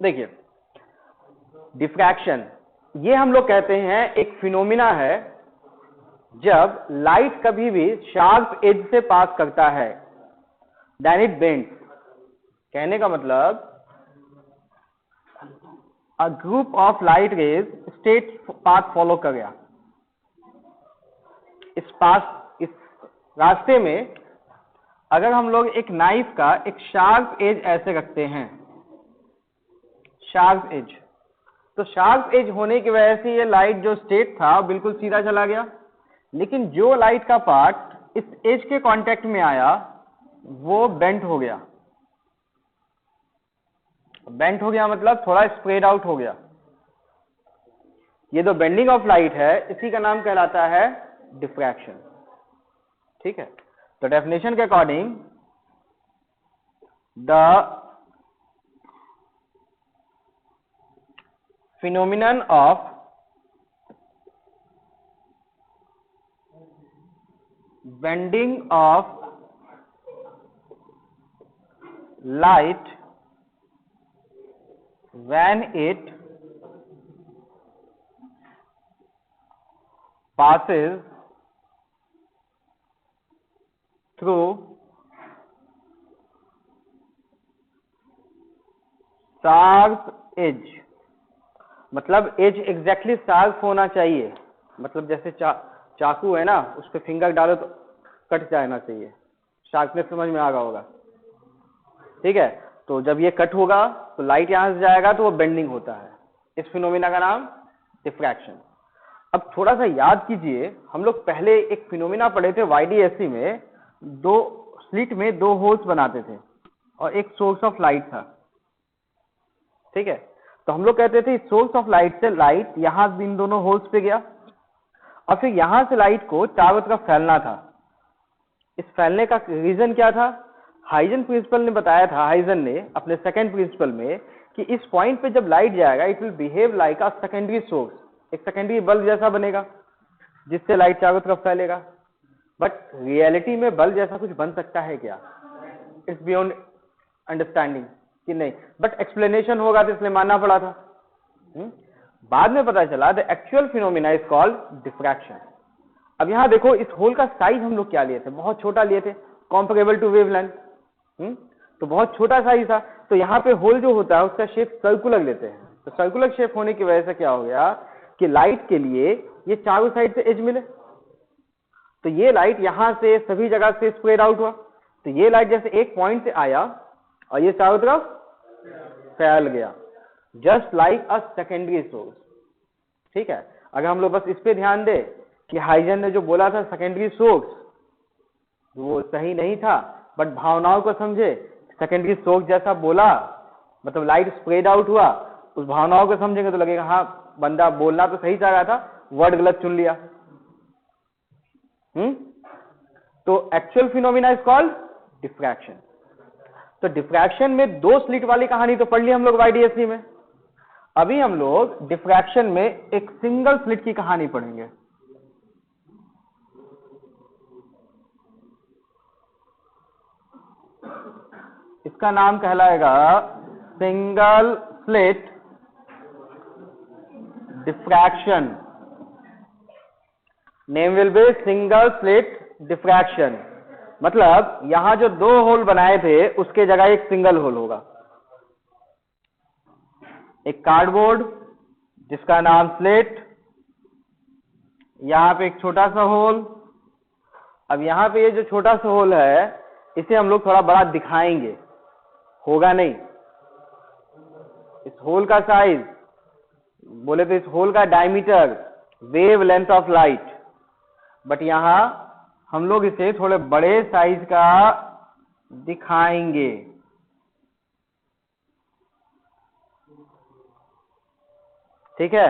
देखिए डिफ्रैक्शन, ये हम लोग कहते हैं एक फिनोमिना है जब लाइट कभी भी शार्प एज से पास करता है देन इट बेंड्स। कहने का मतलब a group of light rays straight path follow कर गया, इस रास्ते में अगर हम लोग एक नाइफ का एक शार्प एज ऐसे रखते हैं, शार्प एज, तो शार्प एज होने की वजह से ये लाइट जो स्ट्रेट था बिल्कुल सीधा चला गया, लेकिन जो लाइट का पार्ट इस एज के कांटेक्ट में आया वो बेंट हो गया। बेंट हो गया मतलब थोड़ा स्प्रेड आउट हो गया। ये जो बेंडिंग ऑफ लाइट है इसी का नाम कहलाता है डिफ्रैक्शन। ठीक है, तो डेफिनेशन के according the phenomenon of bending of light when it passes through sharp edge, मतलब एज एग्जैक्टली शार्प होना चाहिए, मतलब जैसे चाकू है ना, उस पर फिंगर डालो तो कट जाना चाहिए, शार्पनेस समझ में आ रहा होगा। ठीक है, तो जब ये कट होगा तो लाइट यहां से जाएगा तो वो बेंडिंग होता है। इस फिनोमिना का नाम डिफ्रैक्शन। अब थोड़ा सा याद कीजिए, हम लोग पहले एक फिनोमिना पढ़े थे YDSC में, दो स्लिट में दो होल्स बनाते थे और एक सोर्स ऑफ लाइट था। ठीक है, तो हम लोग कहते थे सोर्स ऑफ लाइट से लाइट यहां इन दोनों होल्स पे गया और फिर यहां से लाइट को चारों तरफ फैलना था। इस फैलने का रीजन क्या था? हाइजन प्रिंसिपल ने बताया था, हाइजन ने अपने सेकंड प्रिंसिपल में, कि इस पॉइंट पे जब लाइट जाएगा it will behave like a secondary source, एक सेकेंडरी बल्ब जैसा बनेगा जिससे लाइट चारों तरफ फैलेगा। बट रियलिटी में बल्ब जैसा कुछ बन सकता है क्या? इट्स बियॉन्ड अंडरस्टैंडिंग कि नहीं, बट एक्सप्लेनेशन होगा तो इसलिए मानना पड़ा था। बाद में पता चला the actual phenomena is called diffraction. अब यहां देखो, इस होल का साइज हम लोग क्या लिए थे? बहुत छोटा लिए थे, कॉम्पेरेबल टू वेवलेंथ। तो बहुत छोटा साइज था, तो यहाँ पे होल जो होता है उसका शेप सर्कुलर लेते हैं। तो सर्कुलर शेप होने की वजह से क्या हो गया कि लाइट के लिए ये चारों साइड से एज मिले, तो ये लाइट यहां से सभी जगह से स्प्रेड आउट हुआ। तो ये लाइट जैसे एक पॉइंट से आया और ये चारों तरफ फैल गया, just like a secondary source. ठीक है, अगर हम लोग बस इस पे ध्यान दे कि हाइजन ने जो बोला था सेकेंडरी सोर्स, वो सही नहीं था, बट भावनाओं को समझे, सेकेंडरी सोर्स जैसा बोला मतलब लाइट स्प्रेड आउट हुआ, उस भावनाओं को समझेंगे तो लगेगा हाँ बंदा बोलना तो सही चाह रहा था, वर्ड गलत चुन लिया। तो actual phenomena is called diffraction. तो डिफ्रैक्शन में दो स्लिट वाली कहानी तो पढ़ ली हम लोग YDSC में। अभी हम लोग डिफ्रैक्शन में एक सिंगल स्लिट की कहानी पढ़ेंगे। इसका नाम कहलाएगा single slit diffraction. Name will be single slit diffraction, मतलब यहां जो दो होल बनाए थे उसके जगह एक सिंगल होल होगा। एक कार्डबोर्ड जिसका नाम स्लिट, यहां पे एक छोटा सा होल। अब यहां पे ये जो छोटा सा होल है इसे हम लोग थोड़ा बड़ा दिखाएंगे, होगा नहीं। इस होल का साइज बोले तो इस होल का diameter wave length of light, but यहां हम लोग इसे थोड़े बड़े साइज का दिखाएंगे। ठीक है,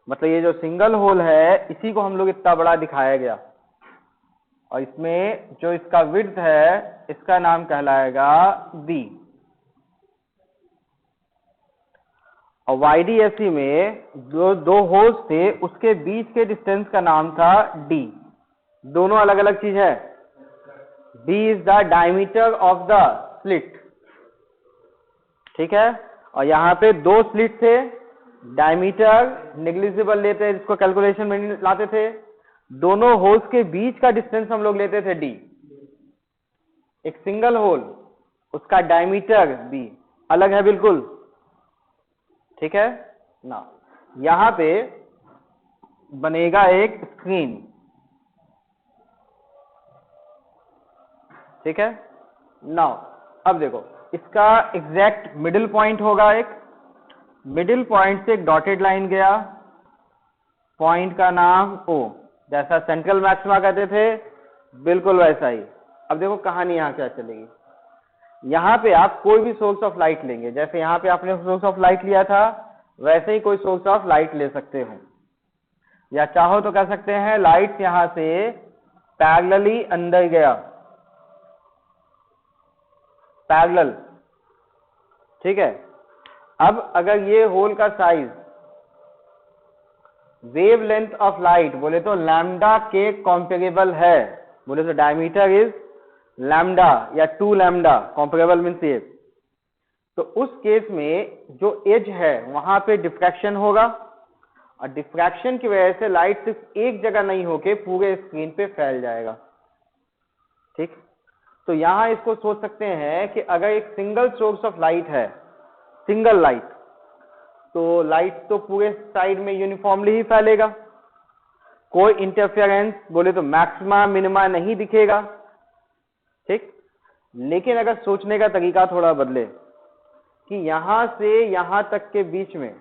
मतलब ये जो सिंगल होल है इसी को हम लोग इतना बड़ा दिखाया गया, और इसमें जो इसका विड्थ है इसका नाम कहलाएगा b। और YDSC में जो दो होल्स थे उसके बीच के डिस्टेंस का नाम था d। दोनों अलग अलग चीज है। d is the diameter of the slit. ठीक है, और यहाँ पे 2 स्लिट थे, डायमीटर नेग्लिजिबल लेते हैं जिसको कैलकुलेशन में नहीं लाते थे। दोनों होल्स के बीच का डिस्टेंस हम लोग लेते थे d। एक सिंगल होल, उसका डायमीटर b अलग है बिल्कुल, ठीक है ना। यहां पे बनेगा एक स्क्रीन, ठीक है नाउ। अब देखो इसका एग्जैक्ट मिडिल पॉइंट होगा, एक मिडिल पॉइंट से एक डॉटेड लाइन गया, पॉइंट का नाम O, जैसा सेंट्रल मैक्सिमा कहते थे बिल्कुल वैसा ही। अब देखो कहानी यहाँ क्या चलेगी। यहाँ पे आप कोई भी सोर्स ऑफ लाइट लेंगे, जैसे यहाँ पे आपने सोर्स ऑफ लाइट लिया था वैसे ही कोई सोर्स ऑफ लाइट ले सकते हो, या चाहो तो कह सकते हैं लाइट यहां से पैरेलली अंदर गया, पैरेलल, ठीक है। अब अगर ये होल का size wave length of light बोले तो लैम्डा के कॉम्पेरेबल है, बोले तो डायमीटर इज लैम्डा या 2 लैम्डा, कॉम्पेरेबल मीन्स ये, तो उस केस में जो एज है वहां पे डिफ्रैक्शन होगा, और डिफ्रैक्शन की वजह से लाइट सिर्फ एक जगह नहीं होके पूरे स्क्रीन पे फैल जाएगा, ठीक। तो यहां इसको सोच सकते हैं कि अगर एक सिंगल सोर्स ऑफ लाइट है, सिंगल लाइट, तो लाइट तो पूरे साइड में यूनिफॉर्मली ही फैलेगा, कोई इंटरफेरेंस बोले तो मैक्सिमा मिनिमा नहीं दिखेगा, ठीक। लेकिन अगर सोचने का तरीका थोड़ा बदले कि यहां से यहां तक के बीच में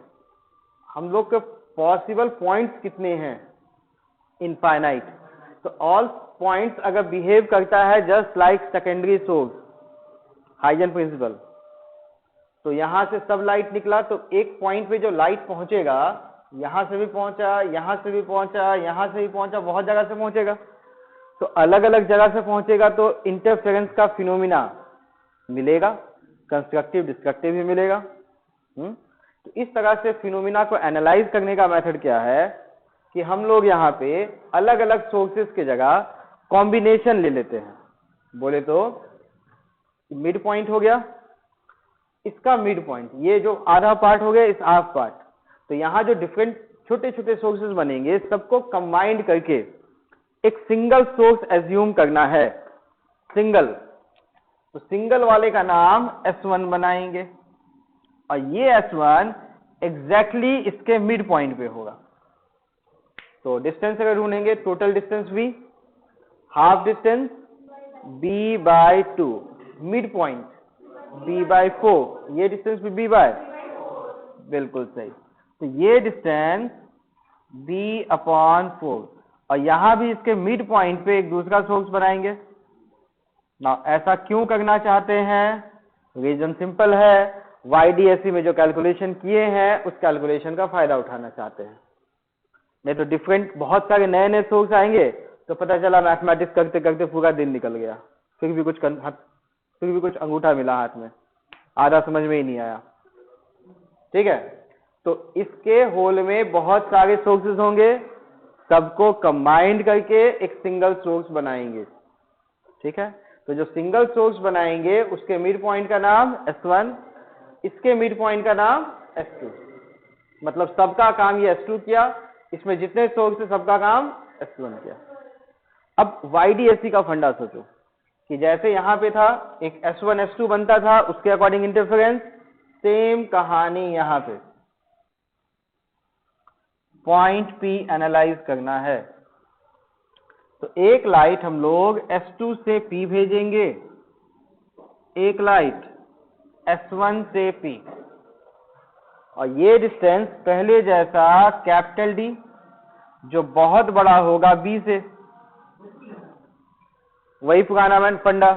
हम लोग के पॉसिबल पॉइंट्स कितने हैं, इनफाइनाइट, तो ऑल पॉइंट्स अगर बिहेव करता है just like secondary source, Huygens principle, तो यहां से सब लाइट निकला तो एक पॉइंट पे जो लाइट पहुंचेगा यहां से भी पहुंचा, यहां से भी पहुंचा, यहां से भी पहुंचा, बहुत जगह से पहुंचेगा, तो अलग अलग जगह से पहुंचेगा तो इंटरफेरेंस का फिनोमिना मिलेगा, कंस्ट्रक्टिव डिस्ट्रक्टिव भी मिलेगा। तो इस तरह से फिनोमिना को एनालाइज करने का मेथड क्या है कि हम लोग यहाँ पे अलग अलग सोर्सेस के जगह कॉम्बिनेशन ले लेते हैं, बोले तो मिड पॉइंट हो गया, इसका मिड पॉइंट, ये जो आधा पार्ट हो गया इस हाफ पार्ट, तो यहाँ जो डिफरेंट छोटे छोटे सोर्सेस बनेंगे सबको कंबाइंड करके एक सिंगल सोर्स एज्यूम करना है, सिंगल, तो सिंगल वाले का नाम S1 बनाएंगे, और ये S1 एग्जैक्टली इसके मिड पॉइंट पे होगा। तो डिस्टेंस अगर ढूंढेंगे, total distance V, half distance B/2, mid point B/4, ये डिस्टेंस भी B/, बिल्कुल सही, तो ये डिस्टेंस B/4, और यहां भी इसके मिड पॉइंट पे एक दूसरा सोर्स बनाएंगे ना। ऐसा क्यों करना चाहते हैं, रीजन सिंपल है, YDSE में जो कैलकुलेशन किए हैं उस कैलकुलेशन का फायदा उठाना चाहते हैं, नहीं तो डिफरेंट बहुत सारे नए नए सोर्स आएंगे तो पता चला मैथमेटिक्स करते करते पूरा दिन निकल गया, फिर भी कुछ अंगूठा मिला हाथ में, आधा समझ में ही नहीं आया, ठीक है। तो इसके होल में बहुत सारे सोर्सेज होंगे, सबको कंबाइंड करके एक सिंगल सोर्स बनाएंगे, ठीक है। तो जो सिंगल सोर्स बनाएंगे उसके मिड पॉइंट का नाम S1, इसके मिड पॉइंट का नाम S2, मतलब सबका काम ये S2 किया, इसमें जितने सोर्स थे सबका काम S1 किया। अब YDSE का फंडा सोचो कि जैसे यहां पे था एक S1 S2 बनता था, उसके अकॉर्डिंग इंटरफेरेंस, सेम कहानी यहां पे पॉइंट P एनालाइज करना है, तो एक लाइट हम लोग S2 से P भेजेंगे, एक लाइट S1 से P, और ये डिस्टेंस पहले जैसा कैपिटल D जो बहुत बड़ा होगा B से, वही पुराना फंडा।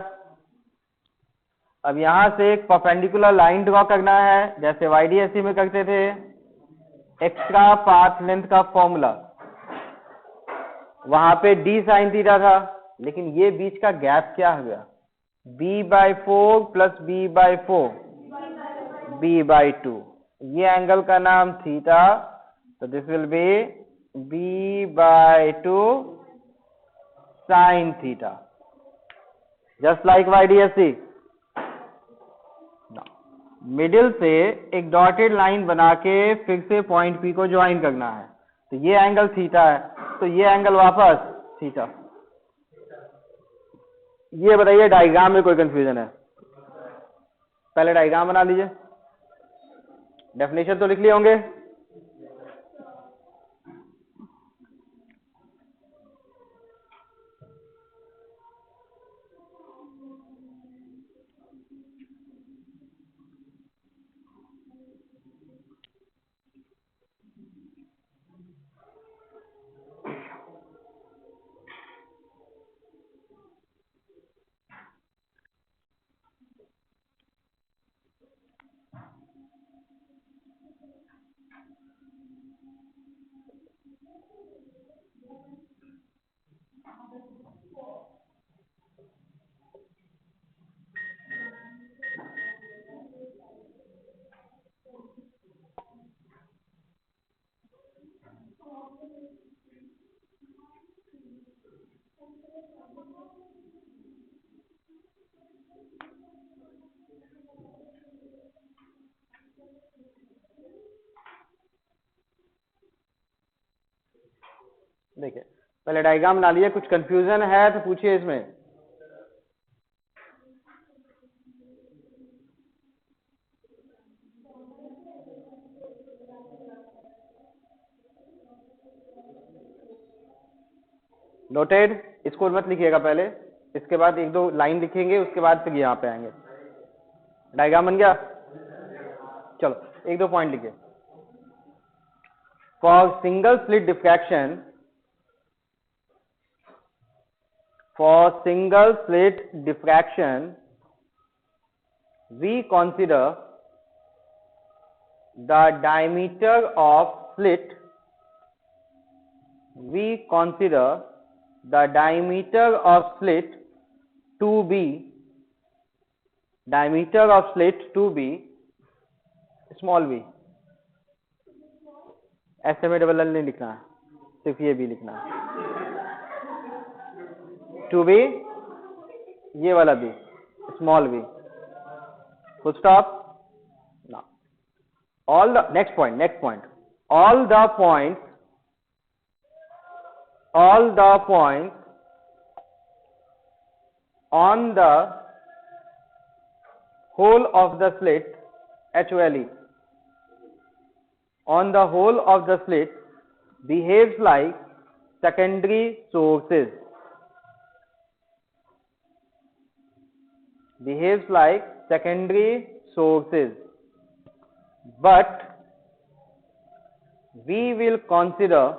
अब यहां से एक परपेंडिकुलर लाइन ड्रॉ करना है जैसे YDSE में करते थे, एक्स्ट्रा पाथ लेंथ का फॉर्मूला, वहां पे d sin थीटा था, लेकिन ये बीच का गैप क्या हो गया, B/4 प्लस B/4 B/2, ये एंगल का नाम थीटा, तो this will be B/2 sin theta, just like YDSE। Middle से एक डॉटेड लाइन बना के फिर से पॉइंट पी को ज्वाइन करना है, तो ये एंगल थीटा है, तो ये एंगल वापस थीटा। ये बताइए डायग्राम में कोई कंफ्यूजन है? पहले डायग्राम बना लीजिए। डेफिनेशन तो लिख लिए होंगे। देखिए पहले डायग्राम बना लिए, कुछ कंफ्यूजन है तो पूछिए इसमें। नोटेड? इसको मत लिखिएगा पहले, इसके बाद एक दो लाइन लिखेंगे, उसके बाद फिर यहाँ पे आएंगे। डायग्राम बन गया? चलो एक दो पॉइंट लिखिए। For single slit diffraction, for single slit diffraction, we consider the diameter of slit. We consider the diameter of slit to be small v. ऐसे में डबल एल नहीं लिखना है, सिर्फ ये भी लिखना है। टू बी, ये वाला B, small B, full stop. ना all the next point all the points on the whole of the slit, HOLE, on the whole of the slit behaves like secondary sources. But we will consider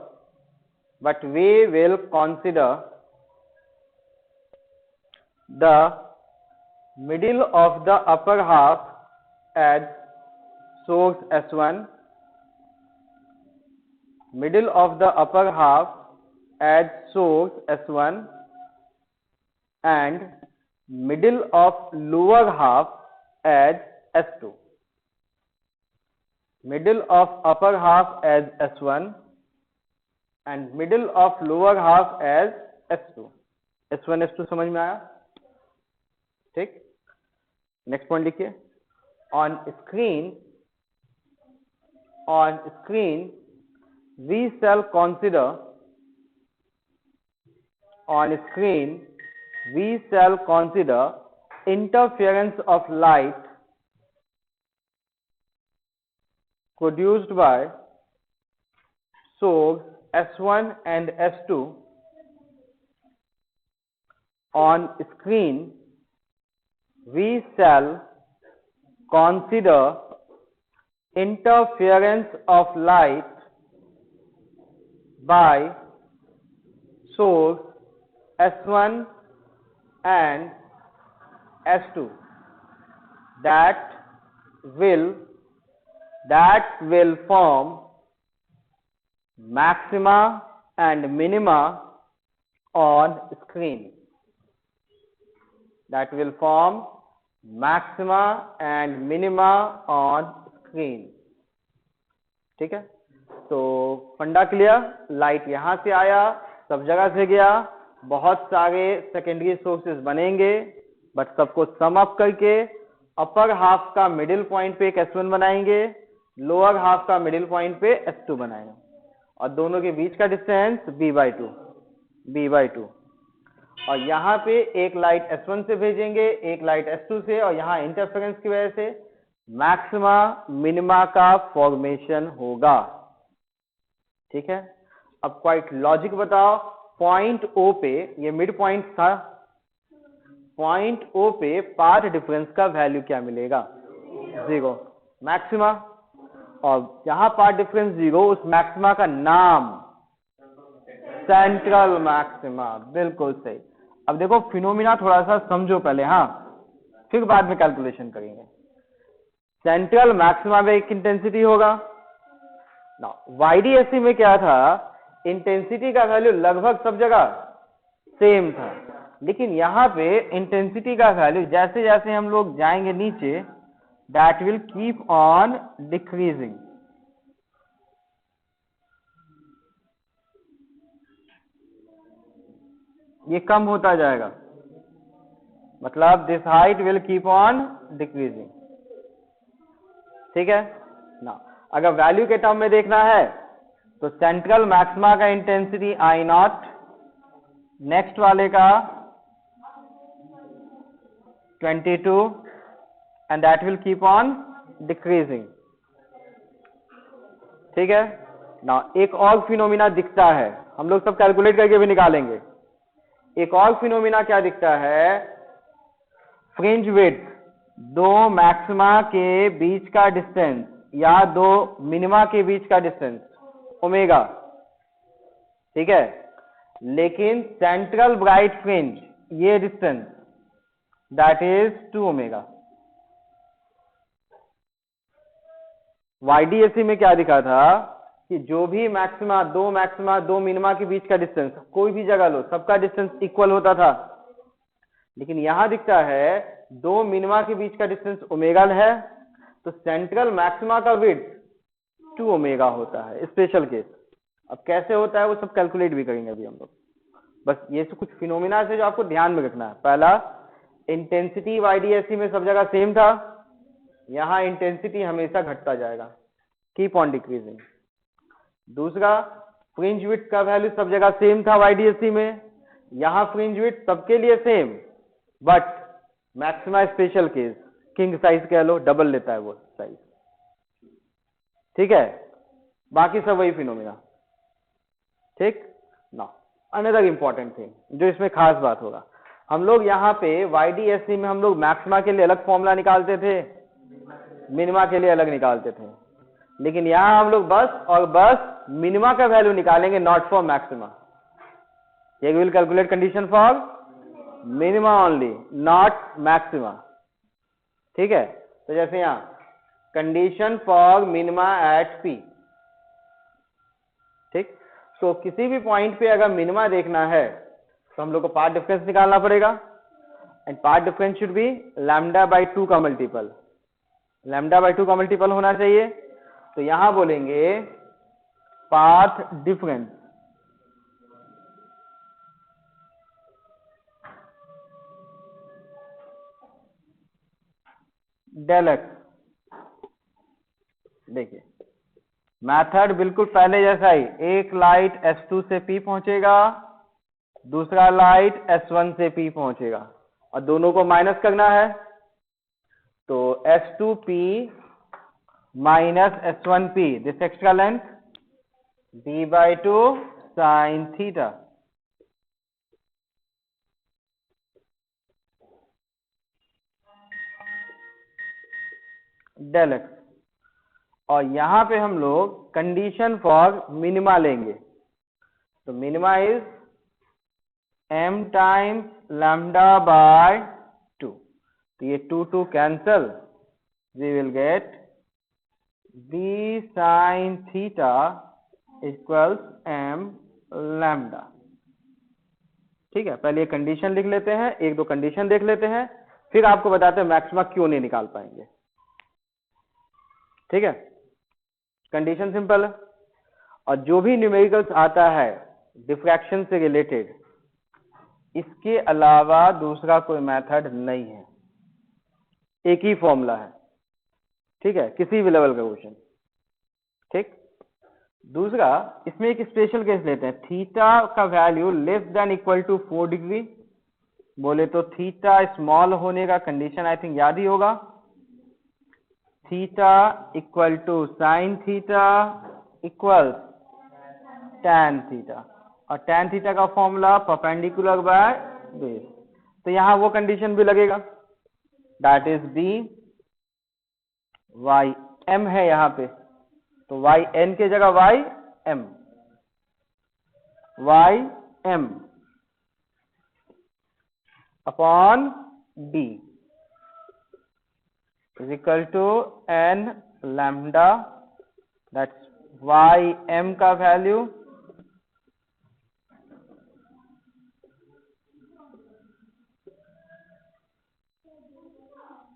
the middle of the upper half as source S1, middle of the upper half as source S1 and middle of lower half as S2. Middle of upper half as S1 and middle of lower half as S2. S1 S2 समझ में आया? ठीक। Next point लिखिए। On screen we shall consider interference of light produced by source S1 and S2. On screen we shall consider interference of light by source S1 and S2 that will form maxima and minima on screen. That will form maxima and minima on screen. ठीक है, तो फंडा clear. Light यहां से आया, सब जगह से गया, बहुत सारे सेकेंडरी सोर्सेज बनेंगे, बट सबको सम अप करके अपर हाफ का मिडिल पॉइंट पे एक S1 बनाएंगे, लोअर हाफ का मिडिल पॉइंट पे S2 बनाएंगे, और दोनों के बीच का डिस्टेंस b/2 और यहाँ पे एक लाइट S1 से भेजेंगे, एक लाइट S2 से, और यहाँ इंटरफेरेंस की वजह से मैक्सिमा मिनिमा का फॉर्मेशन होगा। ठीक है, अब क्वाइट लॉजिक बताओ, पॉइंट O पे, ये मिड पॉइंट था, पॉइंट O पे पाथ डिफरेंस का वैल्यू क्या मिलेगा? 0 मैक्सिमा, और यहां पाथ डिफरेंस 0, उस मैक्सिमा का नाम सेंट्रल मैक्सिमा। बिल्कुल सही। अब देखो फिनोमिना थोड़ा सा समझो पहले, हाँ, फिर बाद में कैलकुलेशन करेंगे। सेंट्रल मैक्सिमा में एक इंटेंसिटी होगा ना, YDSC में क्या था, इंटेंसिटी का वैल्यू लगभग सब जगह सेम था, लेकिन यहां पे इंटेंसिटी का वैल्यू जैसे जैसे हम लोग जाएंगे नीचे, that will keep on decreasing. ये कम होता जाएगा, मतलब this height will keep on decreasing. ठीक है ना, अगर वैल्यू के टर्म में देखना है तो सेंट्रल मैक्सिमा का इंटेंसिटी I0, नेक्स्ट वाले का 22, and that will keep on decreasing. ठीक है ना, एक और फिनोमिना दिखता है, हम लोग सब कैलकुलेट करके भी निकालेंगे। एक और फिनोमिना क्या दिखता है, फ्रिंज विड्थ, दो मैक्सिमा के बीच का डिस्टेंस या दो मिनिमा के बीच का डिस्टेंस ओमेगा। ठीक है, लेकिन सेंट्रल ब्राइट फ्रिंज, ये distance that is 2 omega. YDSC में क्या दिखा था कि जो भी मैक्सिमा, दो मिनिमा के बीच का डिस्टेंस, कोई भी जगह लो, सबका डिस्टेंस इक्वल होता था, लेकिन यहां दिखता है दो मिनिमा के बीच का डिस्टेंस ओमेगा है, तो सेंट्रल मैक्सिमा का विड्थ 2 ओमेगा होता है, स्पेशल केस। अब कैसे होता है वो सब कैलकुलेट भी करेंगे अभी हम लोग, बस ये सब कुछ फिनोमिना से जो आपको ध्यान में रखना है। पहला, इंटेंसिटी YDSC में सब जगह सेम था, यहां इंटेंसिटी हमेशा घटता जाएगा, कीप ऑन डिक्रीजिंग। दूसरा, फ्रिंज विड्थ का वैल्यू सब जगह सेम था YDSC में, यहां फ्रिंज विड्थ सबके लिए same, but maxima special case, king size कह लो, डबल लेता है वो साइज। ठीक है, बाकी सब वही फिनोमिना। ठीक ना, अनदर इंपॉर्टेंट थिंग जो इसमें खास बात होगा, हम लोग यहाँ पे YDSC में हम लोग मैक्सिमा के लिए अलग फॉर्मूला निकालते थे, मिनिमा के लिए अलग निकालते थे, लेकिन यहां हम लोग बस और बस मिनिमा का वैल्यू निकालेंगे, नॉट फॉर मैक्सिमा। ये will calculate condition for minima only, not maxima. ठीक है, तो जैसे यहां condition for minima at P। ठीक, तो किसी भी पॉइंट पे अगर मिनिमा देखना है तो हम लोग को पाथ डिफरेंस निकालना पड़ेगा, and path difference should be λ/2 का मल्टीपल, λ/2 का मल्टीपल होना चाहिए। तो यहां बोलेंगे पाथ डिफरेंस डेल एक्स। देखिए मेथड बिल्कुल पहले जैसा ही, एक लाइट S2 से P पहुंचेगा, दूसरा लाइट S1 से P पहुंचेगा, और दोनों को माइनस करना है, तो S2P minus S1P, this extra length d/2 sin theta. Del x, और यहां पे हम लोग कंडीशन फॉर मिनिमा लेंगे, तो मिनिमा इज m टाइम्स λ/2, तो ये 2 cancel, we will get b sin theta equals m lambda. ठीक है, पहले ये कंडीशन लिख लेते हैं, एक दो कंडीशन देख लेते हैं, फिर आपको बताते हैं मैक्सिमा क्यों नहीं निकाल पाएंगे। ठीक है, कंडीशन सिंपल है, और जो भी न्यूमेरिकल्स आता है डिफ्रैक्शन से रिलेटेड, इसके अलावा दूसरा कोई मेथड नहीं है। एक ही फॉर्मूला है, ठीक है, किसी भी लेवल का क्वेश्चन। ठीक, दूसरा इसमें एक स्पेशल केस लेते हैं, थीटा का value less than equal to 4 degree, बोले तो थीटा स्मॉल होने का कंडीशन आई थिंक याद ही होगा, theta equal to sine theta equal tan theta, और टैन थीटा का फॉर्मूला परपेंडिकुलर बाय बेस। तो यहां वो कंडीशन भी लगेगा, that is b y m है यहां पे, तो वाई एन के जगह y m upon d is equal to n lambda, that's y m का वैल्यू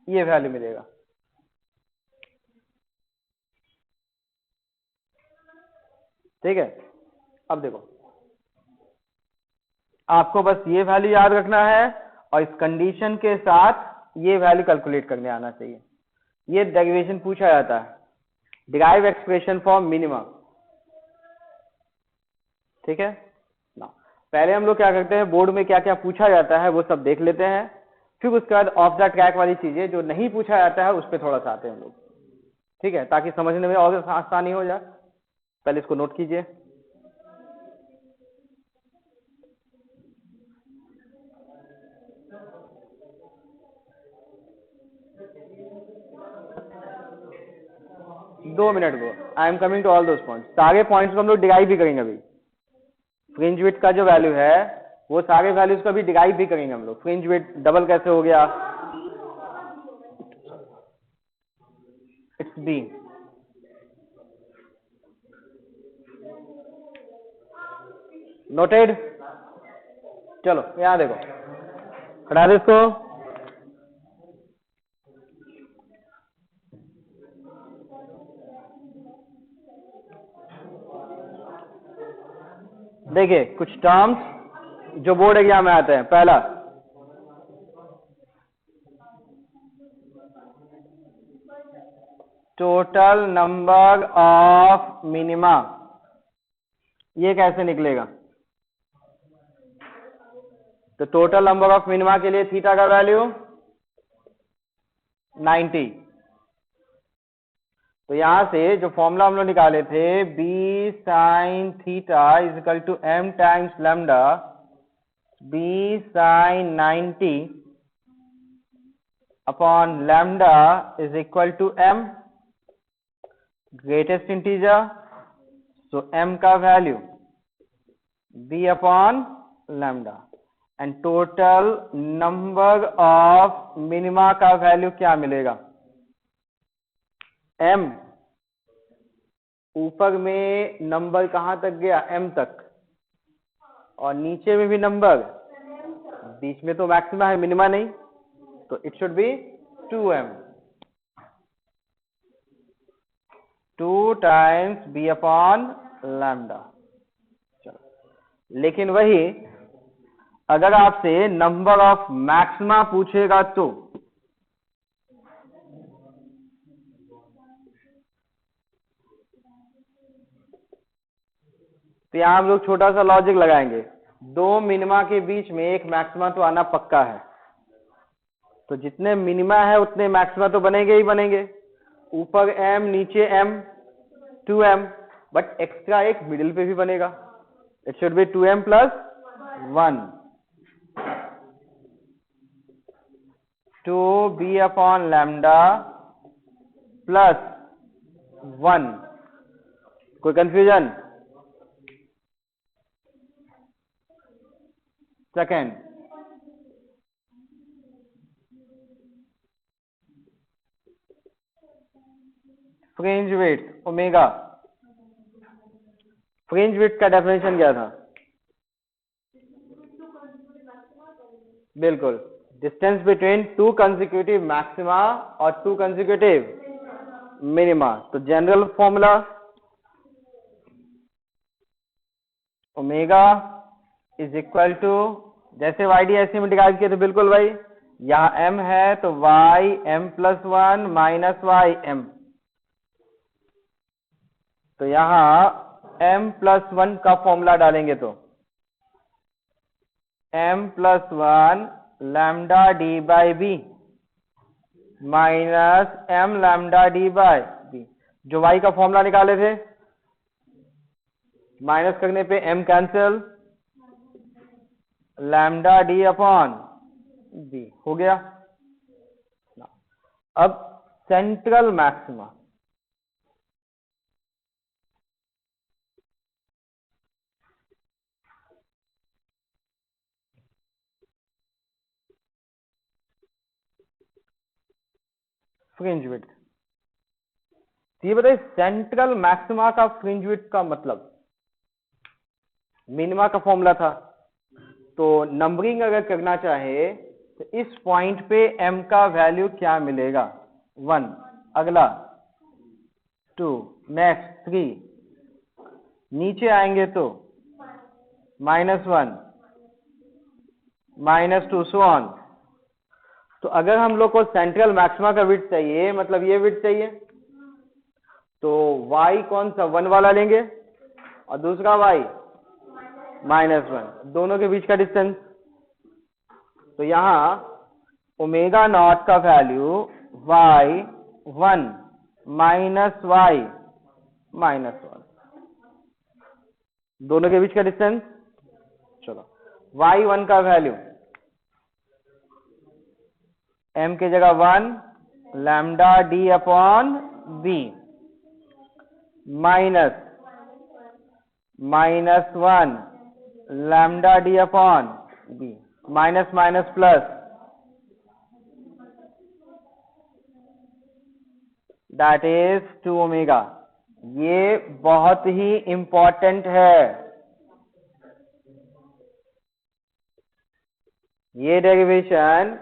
ये वैल्यू मिलेगा। ठीक है, अब देखो आपको बस ये वैल्यू याद रखना है और इस कंडीशन के साथ ये वैल्यू कैलकुलेट करने आना चाहिए। ये डेरिवेशन पूछा जाता है, डिराइव एक्सप्रेशन फॉर मिनिमा। ठीक है ना, पहले हम लोग क्या करते हैं, बोर्ड में क्या क्या पूछा जाता है वो सब देख लेते हैं, फिर उसके बाद ऑफ द ट्रैक वाली चीजें जो नहीं पूछा जाता है उस पर थोड़ा सा आते हैं हम लोग। ठीक है, ताकि समझने में और आसानी हो जाए। पहले इसको नोट कीजिए। दो मिनट को I am coming to all those points, सारे पॉइंट्स को हम लोग डिराइव भी करेंगे अभी। फ्रिंज विड्थ का जो वैल्यू है वो सारे वैल्यूज का भी डिराइव भी करेंगे हम लोग। फ्रिंज विड्थ डबल कैसे हो गया, इट्स बी, नोटेड। चलो यहां देखो, हटा दो इसको। देखिए कुछ टर्म्स जो बोर्ड एग्जाम में आते हैं। पहला टोटल नंबर ऑफ मिनिमा, ये कैसे निकलेगा? तो टोटल नंबर ऑफ मिनिमा के लिए थीटा का वैल्यू 90। तो यहां से जो फॉर्मूला हम लोग निकाले थे, b sine theta is equal to m times lambda, b sine 90 upon lambda is equal to m, greatest integer, so m का value b upon lambda, and total number of minima का value क्या मिलेगा? m। ऊपर में number कहां तक गया? m तक, और नीचे में भी नंबर, बीच में तो मैक्सिमा है मिनिमा नहीं, तो it should be 2m, 2 times b upon lambda. लेकिन वही अगर आपसे नंबर ऑफ मैक्सिमा पूछेगा तो यहां हम लोग छोटा सा लॉजिक लगाएंगे, दो मिनिमा के बीच में एक मैक्सिमा तो आना पक्का है, तो जितने मिनिमा है उतने मैक्सिमा तो बनेंगे ही बनेंगे। ऊपर m नीचे m, 2m, बट एक्स्ट्रा एक मिडिल पे भी बनेगा, it should be 2m plus 1, 2b upon lambda plus 1। कोई confusion? Second, fringe width omega. Fringe width का डेफिनेशन क्या था? बिल्कुल, distance between two consecutive maxima और टू कंसेक्यूटिव मिनिमा। तो general formula omega is equal to, जैसे y d ऐसे में डिराइव किए थे बिल्कुल भाई, यहाँ m है तो y m plus one minus y m, तो यहाँ m प्लस वन का फॉर्मूला डालेंगे तो m plus one lambda d by b minus m lambda d by b. जो y का फॉर्मूला निकाले थे, माइनस करने पे m cancel, lambda d upon b हो गया। अब सेंट्रल मैक्सिमा, फ्रिंज विड्थ। ये बताइए सेंट्रल मैक्सिमा का फ्रिंज विड्थ का मतलब, मिनिमा का फॉर्मूला था, तो नंबरिंग अगर करना चाहे तो इस पॉइंट पे m का वैल्यू क्या मिलेगा, 1, अगला 2, नेक्स्ट 3, नीचे आएंगे तो -1, -2 सो ऑन। तो अगर हम लोग को सेंट्रल मैक्सिमा का विड्थ चाहिए, मतलब ये विड्थ चाहिए, तो y कौन सा 1 वाला लेंगे और दूसरा y -1, दोनों के बीच का डिस्टेंस। तो यहां ओमेगा नॉट का वैल्यू y1 माइनस y -1, दोनों के बीच का डिस्टेंस। चलो y1 का वैल्यू m की जगह 1 lambda d upon b -1 lambda d upon b, minus minus plus, that is 2 omega. ये बहुत ही इंपॉर्टेंट है, ये डेरिवेशन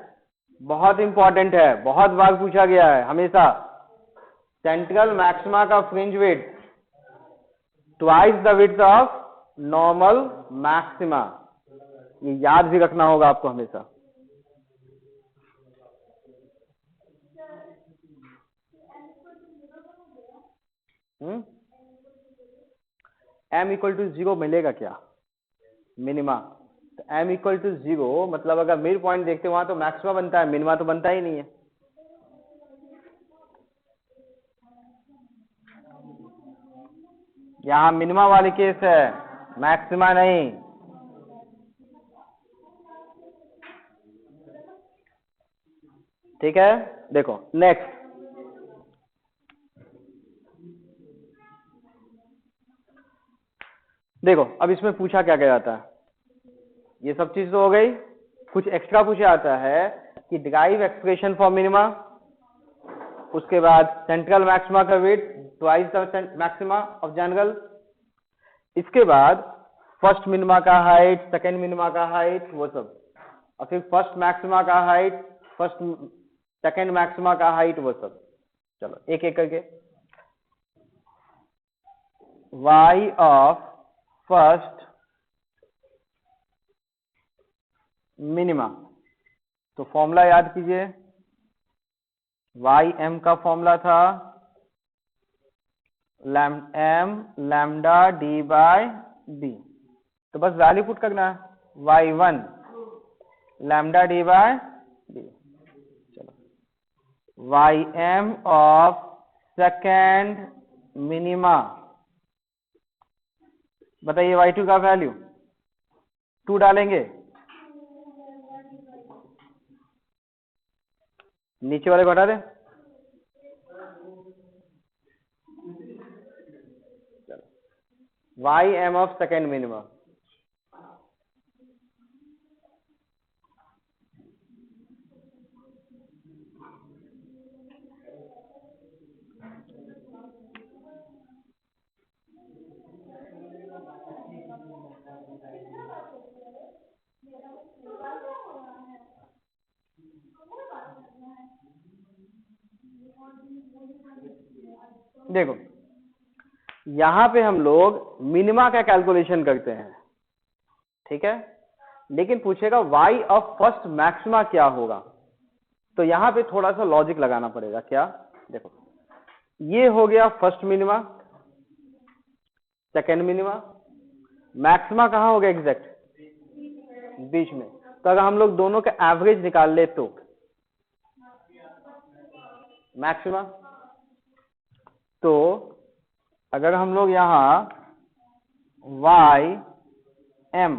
बहुत इंपॉर्टेंट है, बहुत बार पूछा गया है हमेशा। सेंट्रल मैक्सिमा का fringe width twice the width of normal maxima, ये याद भी रखना होगा आपको हमेशा। m इक्वल टू 0 मिलेगा क्या, मिनिमा। तो m इक्वल टू 0 मतलब अगर मिड पॉइंट देखते वहां तो मैक्सिमा बनता है, मिनिमा तो बनता ही नहीं है। यहां मिनिमा वाली केस है, मैक्सिमा नहीं। ठीक है, देखो नेक्स्ट, देखो अब इसमें पूछा क्या क्या जाता है, ये सब चीज तो हो गई, कुछ एक्स्ट्रा पूछा जाता है कि डिराइव एक्सप्रेशन फॉर मिनिमा, उसके बाद सेंट्रल मैक्सिमा का width twice the maxima of general, इसके बाद फर्स्ट मिनिमा का हाइट, सेकंड मिनिमा का हाइट, वो सब, और फिर फर्स्ट मैक्सिमा का हाइट, फर्स्ट सेकंड मैक्सिमा का हाइट, वो सब। चलो एक एक करके, y ऑफ फर्स्ट मिनिमा, तो फॉर्मूला याद कीजिए, m का फॉर्मूला था m lambda D by B, तो बस वैल्यू पुट करना है, y1 lambda D by B. चलो ym ऑफ सेकेंड मिनिमा, बताइए y2 का वैल्यू 2 डालेंगे, नीचे वाले को हटा दें, ym ऑफ सेकेंड मिनिमा, देखो यहां पे हम लोग मिनिमा का कैलकुलेशन करते हैं, ठीक है, लेकिन पूछेगा y ऑफ फर्स्ट मैक्सिमा क्या होगा, तो यहाँ पे थोड़ा सा लॉजिक लगाना पड़ेगा। क्या? देखो, ये हो गया first minima, second minima, maxima कहाँ हो गया एग्जैक्ट? बीच में। तो अगर हम लोग दोनों का एवरेज निकाल ले तो मैक्सिमा। तो अगर हम लोग यहाँ y m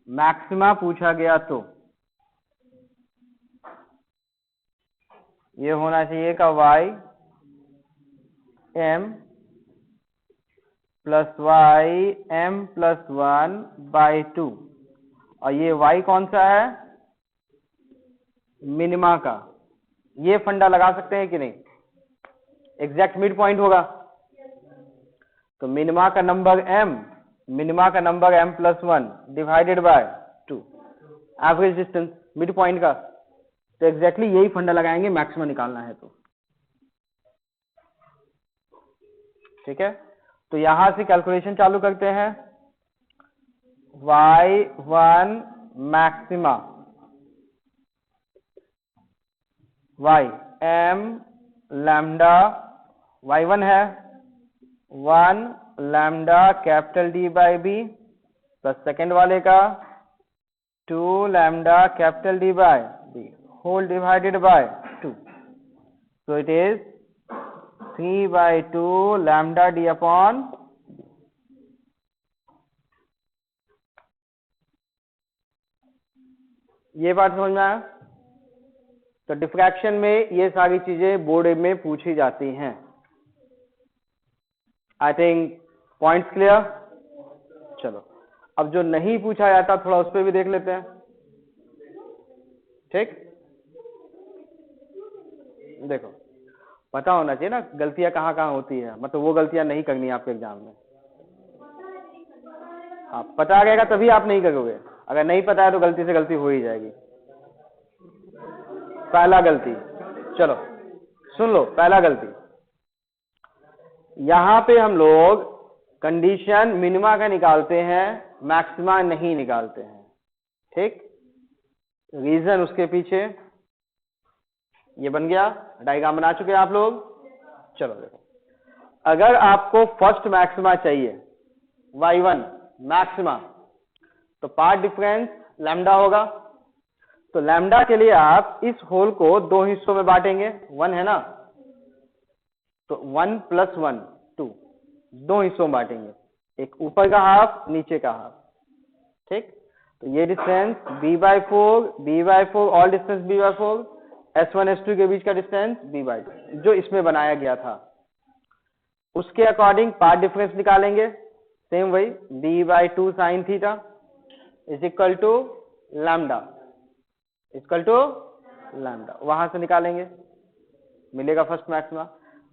मैक्सिमा पूछा गया तो ये होना चाहिए का y m plus y m plus 1/2, और ये y कौन सा है? मिनिमा का। ये फंडा लगा सकते हैं कि नहीं? एग्जैक्ट मिड पॉइंट होगा। तो मिनिमा का नंबर m, मिनिमा का number m plus 1 divided by 2, average distance mid point का। तो एग्जैक्टली यही फंडा लगाएंगे मैक्सिमा निकालना है तो। ठीक है, तो यहां से कैलकुलेशन चालू करते हैं। y1 maxima, y m lambda, y1 है 1 lambda capital D by B, plus second वाले का 2 lambda capital D by B whole divided by 2। So it is 3/2 lambda D upon. ये बात समझ में आया? तो डिफ्रैक्शन में ये सारी चीजें बोर्ड में पूछी जाती हैं। I think points clear. चलो, अब जो नहीं पूछा जाता थोड़ा उस पर भी देख लेते हैं। ठीक, देखो, पता होना चाहिए ना गलतियां कहाँ कहाँ होती है, मतलब वो गलतियां नहीं करनी है आपके एग्जाम में। हाँ, पता रहेगा तभी आप नहीं करोगे, अगर नहीं पता है तो गलती से गलती हो ही जाएगी। पहला गलती, चलो सुन लो, पहला गलती, यहां पे हम लोग कंडीशन मिनिमा का निकालते हैं, मैक्सिमा नहीं निकालते हैं। ठीक, रीजन उसके पीछे ये बन गया, डायग्राम बना चुके हैं आप लोग। चलो देखो, अगर आपको फर्स्ट मैक्सिमा चाहिए y1 मैक्सिमा, तो पार्ट डिफरेंस लैम्डा होगा। तो लैम्डा के लिए आप इस होल को दो हिस्सों में बांटेंगे, 1 है ना, तो 1 प्लस 1 2, दो हिस्सों में बांटेंगे, एक ऊपर का हाफ, नीचे का हाफ। ठीक, तो ये distance b/4 all distance b/4, s1 s2 के बीच का डिस्टेंस b/2 जो इसमें बनाया गया था। उसके अकॉर्डिंग पार्ट डिफरेंस निकालेंगे, सेम वही b/2 sine theta is equal to lambda, वहां से निकालेंगे, मिलेगा फर्स्ट मैक्सिमा।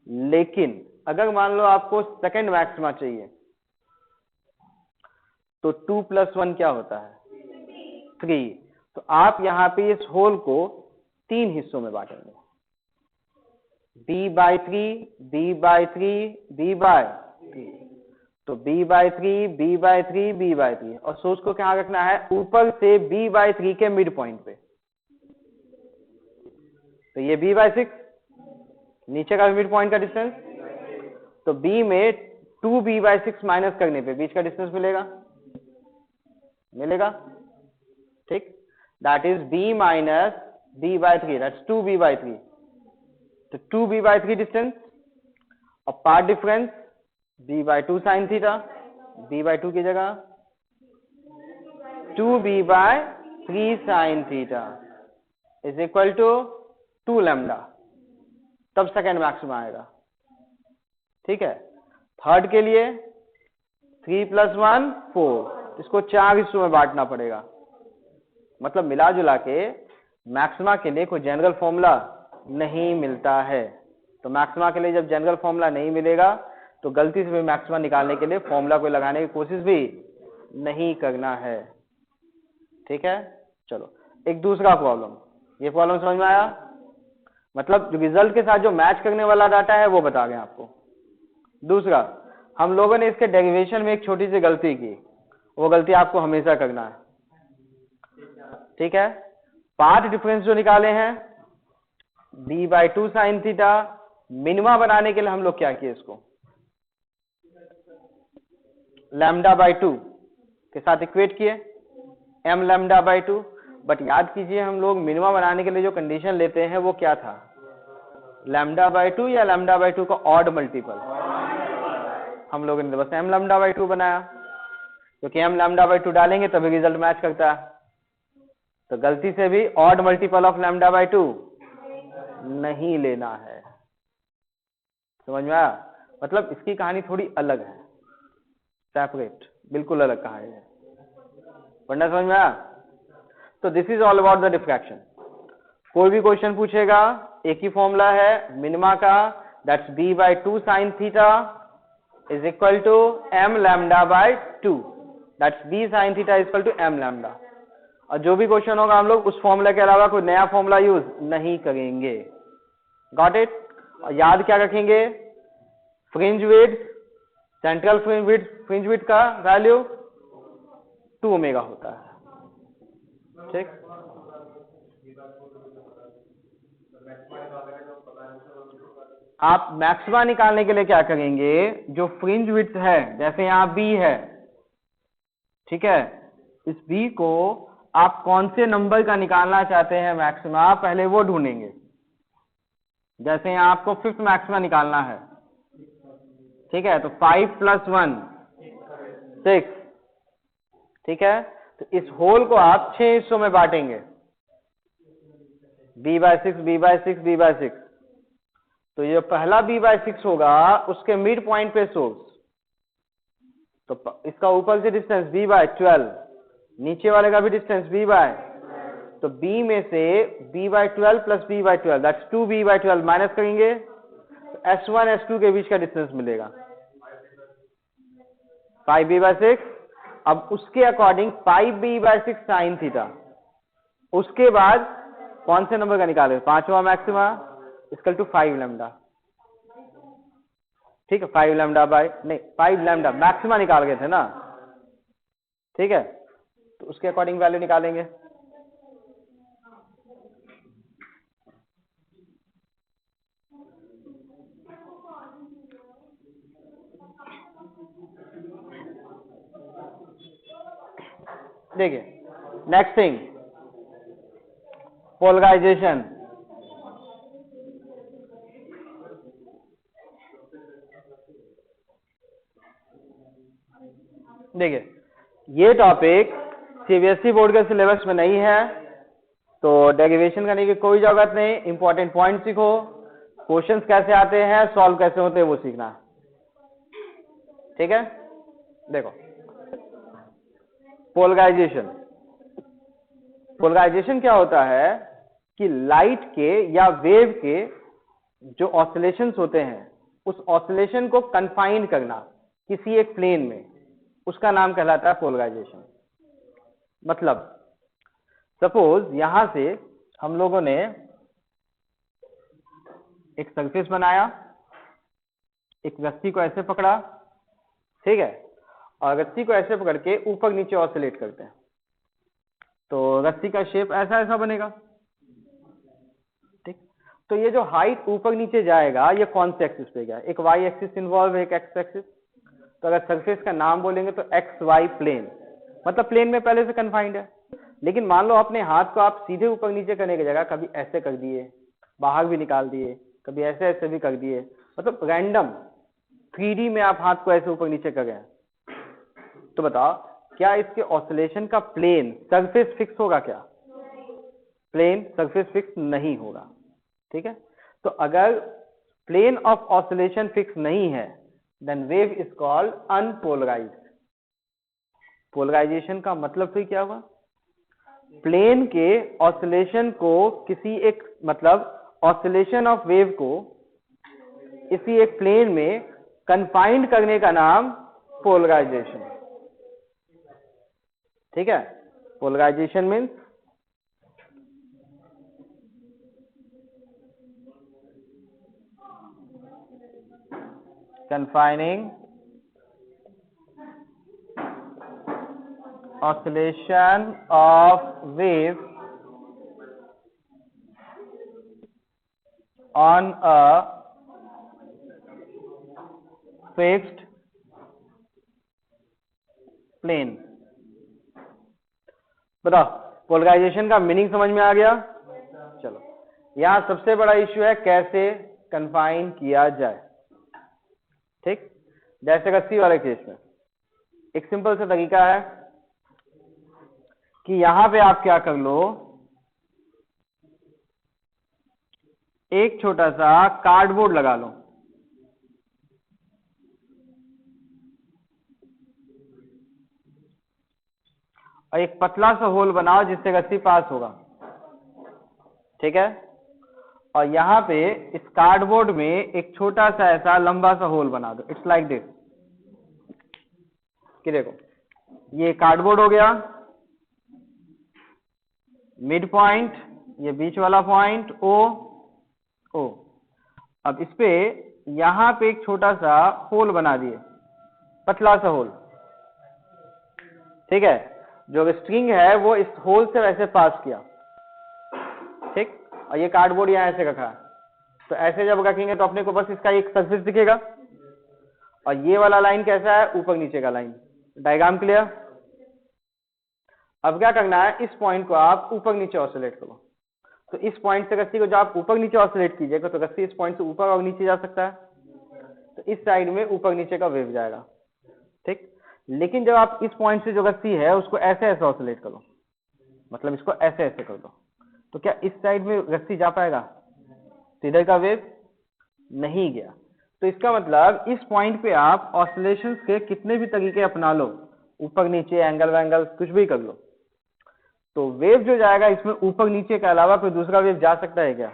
लेकिन अगर मान लो आपको सेकंड मैक्सिमा चाहिए, तो 2 प्लस 1 क्या होता है? 3। तो आप यहां पे इस होल को 3 हिस्सों में बांटेंगे, b/3 b/3 b/3, तो b/3 b/3 b/3, और सोच को क्या रखना है? ऊपर से b/3 के मिड पॉइंट पे। तो ये b/6 नीचे का मिड पॉइंट का डिस्टेंस, तो b में 2b/6 माइनस करने पे बीच का डिस्टेंस मिलेगा। ठीक, that is b minus b/3, that's 2b/3। तो 2b/3 डिस्टेंस, और path difference b/2 sine theta, b/2 की जगह 2b/3 sine theta is equal to 2 lambda, तब सेकेंड मैक्सिमा आएगा। ठीक है, थर्ड के लिए 3 प्लस 1 4, इसको 4 हिस्सों में बांटना पड़ेगा। मतलब मिला जुला के मैक्सिमा के लिए कोई जनरल फॉर्मूला नहीं मिलता है। तो मैक्सिमा के लिए जब जनरल फॉर्मूला नहीं मिलेगा तो गलती से भी मैक्सिमा निकालने के लिए फॉर्मूला कोई लगाने की कोशिश भी नहीं करना है। ठीक है, चलो एक दूसरा प्रॉब्लम, ये प्रॉब्लम समझ में आया? मतलब रिजल्ट के साथ जो मैच करने वाला डाटा है वो बता गए आपको। दूसरा, हम लोगों ने इसके डेरिवेशन में एक छोटी सी गलती की, वो गलती आपको हमेशा करना है। ठीक है, पाथ डिफरेंस जो निकाले हैं b/2 sin थीटा, मिनिमा बनाने के लिए हम लोग क्या किए, इसको λ/2 के साथ इक्वेट किए, m λ/2। बट याद कीजिए हम लोग मिनिमा बनाने के लिए जो कंडीशन लेते हैं वो क्या था, λ/2 या λ/2 का ऑड मल्टीपल। हम लोगों ने बस m λ/2 बनाया, क्योंकि m λ/2 डालेंगे तभी रिजल्ट मैच करता है। तो गलती से भी ऑड मल्टीपल ऑफ λ/2 नहीं लेना है। समझ में आया? मतलब इसकी कहानी थोड़ी अलग है, सेपरेट, बिल्कुल अलग कहानी है। पढ़ना समझ में आया? तो this is all about the diffraction. कोई भी क्वेश्चन पूछेगा, एक ही फॉर्मूला है मिनिमा का, that's b/2 sin theta is equal to m λ/2, that's b sin theta is equal to m λ। और जो भी क्वेश्चन होगा हम लोग उस फॉर्मूला के अलावा कोई नया फॉर्मूला यूज नहीं करेंगे। Got it? और याद क्या रखेंगे, fringe width, central fringe width का वैल्यू 2 ओमेगा होता है। ठीक, आप मैक्सिमा निकालने के लिए क्या करेंगे, जो फ्रिंज विड्थ है, जैसे यहां b है, ठीक है, इस b को आप कौन से नंबर का निकालना चाहते हैं मैक्सिमा, पहले वो ढूंढेंगे। जैसे यहां आपको 5th मैक्सिमा निकालना है, ठीक है, तो 5 + 1 6, ठीक है, तो इस होल को आप 6 हिस्सों में बांटेंगे, b/6 b/6 b/6। तो ये पहला b/6 होगा उसके मिड पॉइंट पे सोर्स, तो इसका ऊपर से डिस्टेंस b/12, नीचे वाले का भी डिस्टेंस तो b में से b/12 + b/12 that's 2b/12 minus करेंगे, तो s1 s2 के बीच का डिस्टेंस मिलेगा 5b/6। अब उसके अकॉर्डिंग 5b/6 sin थीटा, उसके बाद कौन से नंबर का निकाले, 5वां मैक्सिमा इक्वल टू 5 लैम्डा। ठीक है, 5 लैम्डा मैक्सिमा निकाल गए थे ना, ठीक है, तो उसके अकॉर्डिंग वैल्यू निकालेंगे। देखिए नेक्स्ट थिंग, पोलराइजेशन। देखिए ये टॉपिक सीबीएसई बोर्ड के सिलेबस में नहीं है, तो डेरिवेशन करने की कोई जरूरत नहीं, इंपॉर्टेंट पॉइंट सीखो, क्वेश्चंस कैसे आते हैं, सॉल्व कैसे होते हैं वो सीखना है। ठीक है, देखो पोलराइजेशन क्या होता है कि लाइट के या वेव के जो ऑसिलेशंस होते हैं, उस ऑसिलेशन को कन्फाइन करना किसी एक प्लेन में, उसका नाम कहलाता है पोलराइजेशन। मतलब सपोज यहां से हम लोगों ने एक सरफेस बनाया, एक रस्सी को ऐसे पकड़ा, ठीक है, और रस्सी को ऐसे पकड़ के ऊपर नीचे ऑसिलेट करते हैं, तो रस्सी का शेप ऐसा ऐसा बनेगा। ठीक, तो ये जो हाइट ऊपर नीचे जाएगा ये कौन से एक्सिस पे गया, एक वाई एक्सिस इन्वॉल्व है, एक एक्स एक्सिस। तो अगर सरफेस का नाम बोलेंगे तो एक्स वाई प्लेन, मतलब प्लेन में पहले से कन्फाइंड है। लेकिन मान लो अपने हाथ को आप सीधे ऊपर नीचे करने की जगह कभी ऐसे कर दिए, बाहर भी निकाल दिए, कभी ऐसे ऐसे भी कर दिए, मतलब रैंडम 3D में आप हाथ को ऐसे ऊपर नीचे कर गए, तो बताओ क्या इसके ऑसिलेशन का प्लेन सरफेस फिक्स होगा क्या? प्लेन सरफेस फिक्स नहीं होगा। ठीक है, तो अगर प्लेन ऑफ ऑसिलेशन फिक्स नहीं है then wave is called unpolarized. Polarization का मतलब फिर क्या हुआ, प्लेन के ऑसिलेशन को किसी एक, मतलब ऑसिलेशन ऑफ वेव को किसी एक प्लेन में कन्फाइंड करने का नाम पोलराइजेशन। ठीक है, polarization means confining oscillation of wave on a fixed plane. बताओ पोलराइजेशन का मीनिंग समझ में आ गया? चलो, यहां सबसे बड़ा इश्यू है कैसे कन्फाइन किया जाए। ठीक, जैसे रस्सी वाले केस में एक सिंपल सा तरीका है कि यहां पे आप क्या कर लो, एक छोटा सा कार्डबोर्ड लगा लो, और एक पतला सा होल बनाओ जिससे रस्सी पास होगा। ठीक है, और यहां पे इस कार्डबोर्ड में एक छोटा सा ऐसा लंबा सा होल बना दो। इट्स लाइक दिस कि देखो ये कार्डबोर्ड हो गया, मिड पॉइंट, ये बीच वाला पॉइंट ओ ओ। अब इस पे यहां पे एक छोटा सा होल बना दिए, पतला सा होल। ठीक है, जो स्ट्रिंग है वो इस होल से वैसे पास किया। ठीक, और ये कार्डबोर्ड यहां ऐसे रखा है, तो ऐसे जब रखेंगे तो अपने को बस इसका एक सरफेस दिखेगा। और ये वाला लाइन कैसा है, ऊपर नीचे का लाइन। Diagram clear? अब क्या करना है, इस पॉइंट को आप ऊपर नीचे ऑसिलेट करो। तो इस पॉइंट से रस्सी को जब आप ऊपर नीचे ऑसिलेट कीजिएगा तो रस्सी इस पॉइंट से ऊपर और नीचे जा सकता है, तो इस साइड में ऊपर नीचे का वेव जाएगा। ठीक, लेकिन जब आप इस पॉइंट से जो रस्सी है उसको ऐसे ऐसे ऑसिलेट करो, मतलब इसको ऐसे ऐसे कर दो, तो क्या इस साइड में रस्सी जा पाएगा? तो इधर का वेव नहीं गया। तो इसका मतलब इस पॉइंट पे आप ऑसिलेशंस के कितने भी तरीके अपना लो, ऊपर नीचे एंगल वैंगल कुछ भी कर लो, तो वेव जो जाएगा इसमें ऊपर नीचे के अलावा कोई दूसरा वेव जा सकता है क्या?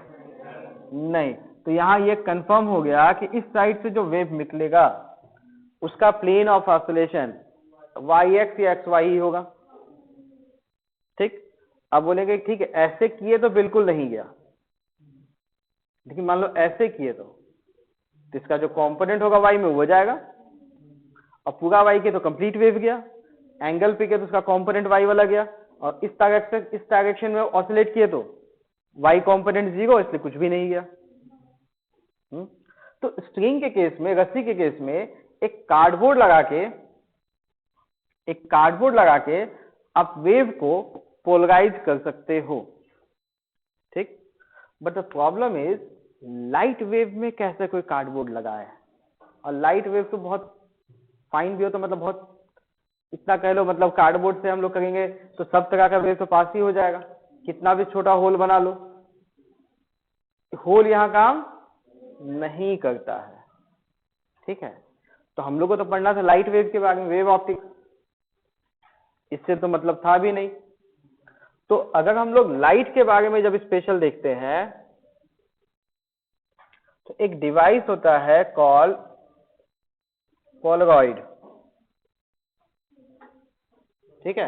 नहीं। तो यहां ये कंफर्म हो गया कि इस साइड से जो वेव निकलेगा उसका plane of oscillation Y X या एक्स वाई ही होगा। ठीक, अब बोलेंगे ठीक है ऐसे किए तो बिल्कुल नहीं गया, लेकिन मान लो ऐसे किए तो इसका जो कंपोनेंट होगा वाई में वो जाएगा, और पूरा वाई के तो कंप्लीट वेव गया, एंगल पे के तो उसका कंपोनेंट वाई वाला गया, और इस डायरेक्शन में ऑसिलेट किए तो वाई कंपोनेंट 0, इसलिए कुछ भी नहीं गया। तो स्ट्रिंग के केस में, रस्सी के केस में एक कार्डबोर्ड लगा के आप वेव को पोलराइज कर सकते हो। ठीक, but the problem is light wave में कैसे कोई कार्डबोर्ड लगा है, और लाइट वेव तो बहुत फाइन भी हो, तो मतलब बहुत इतना कह लो, मतलब कार्डबोर्ड से हम लोग करेंगे तो सब तरह का वेव तो पास ही हो जाएगा, कितना भी छोटा होल बना लो, होल यहां काम नहीं करता है। ठीक है, तो हम लोग को तो पढ़ना था लाइट वेव के बारे में, वेव ऑप्टिक्स, इससे तो मतलब था भी नहीं। तो अगर हम लोग लाइट के बारे में जब स्पेशल देखते हैं तो एक डिवाइस होता है कॉल पोलरॉइड। ठीक है,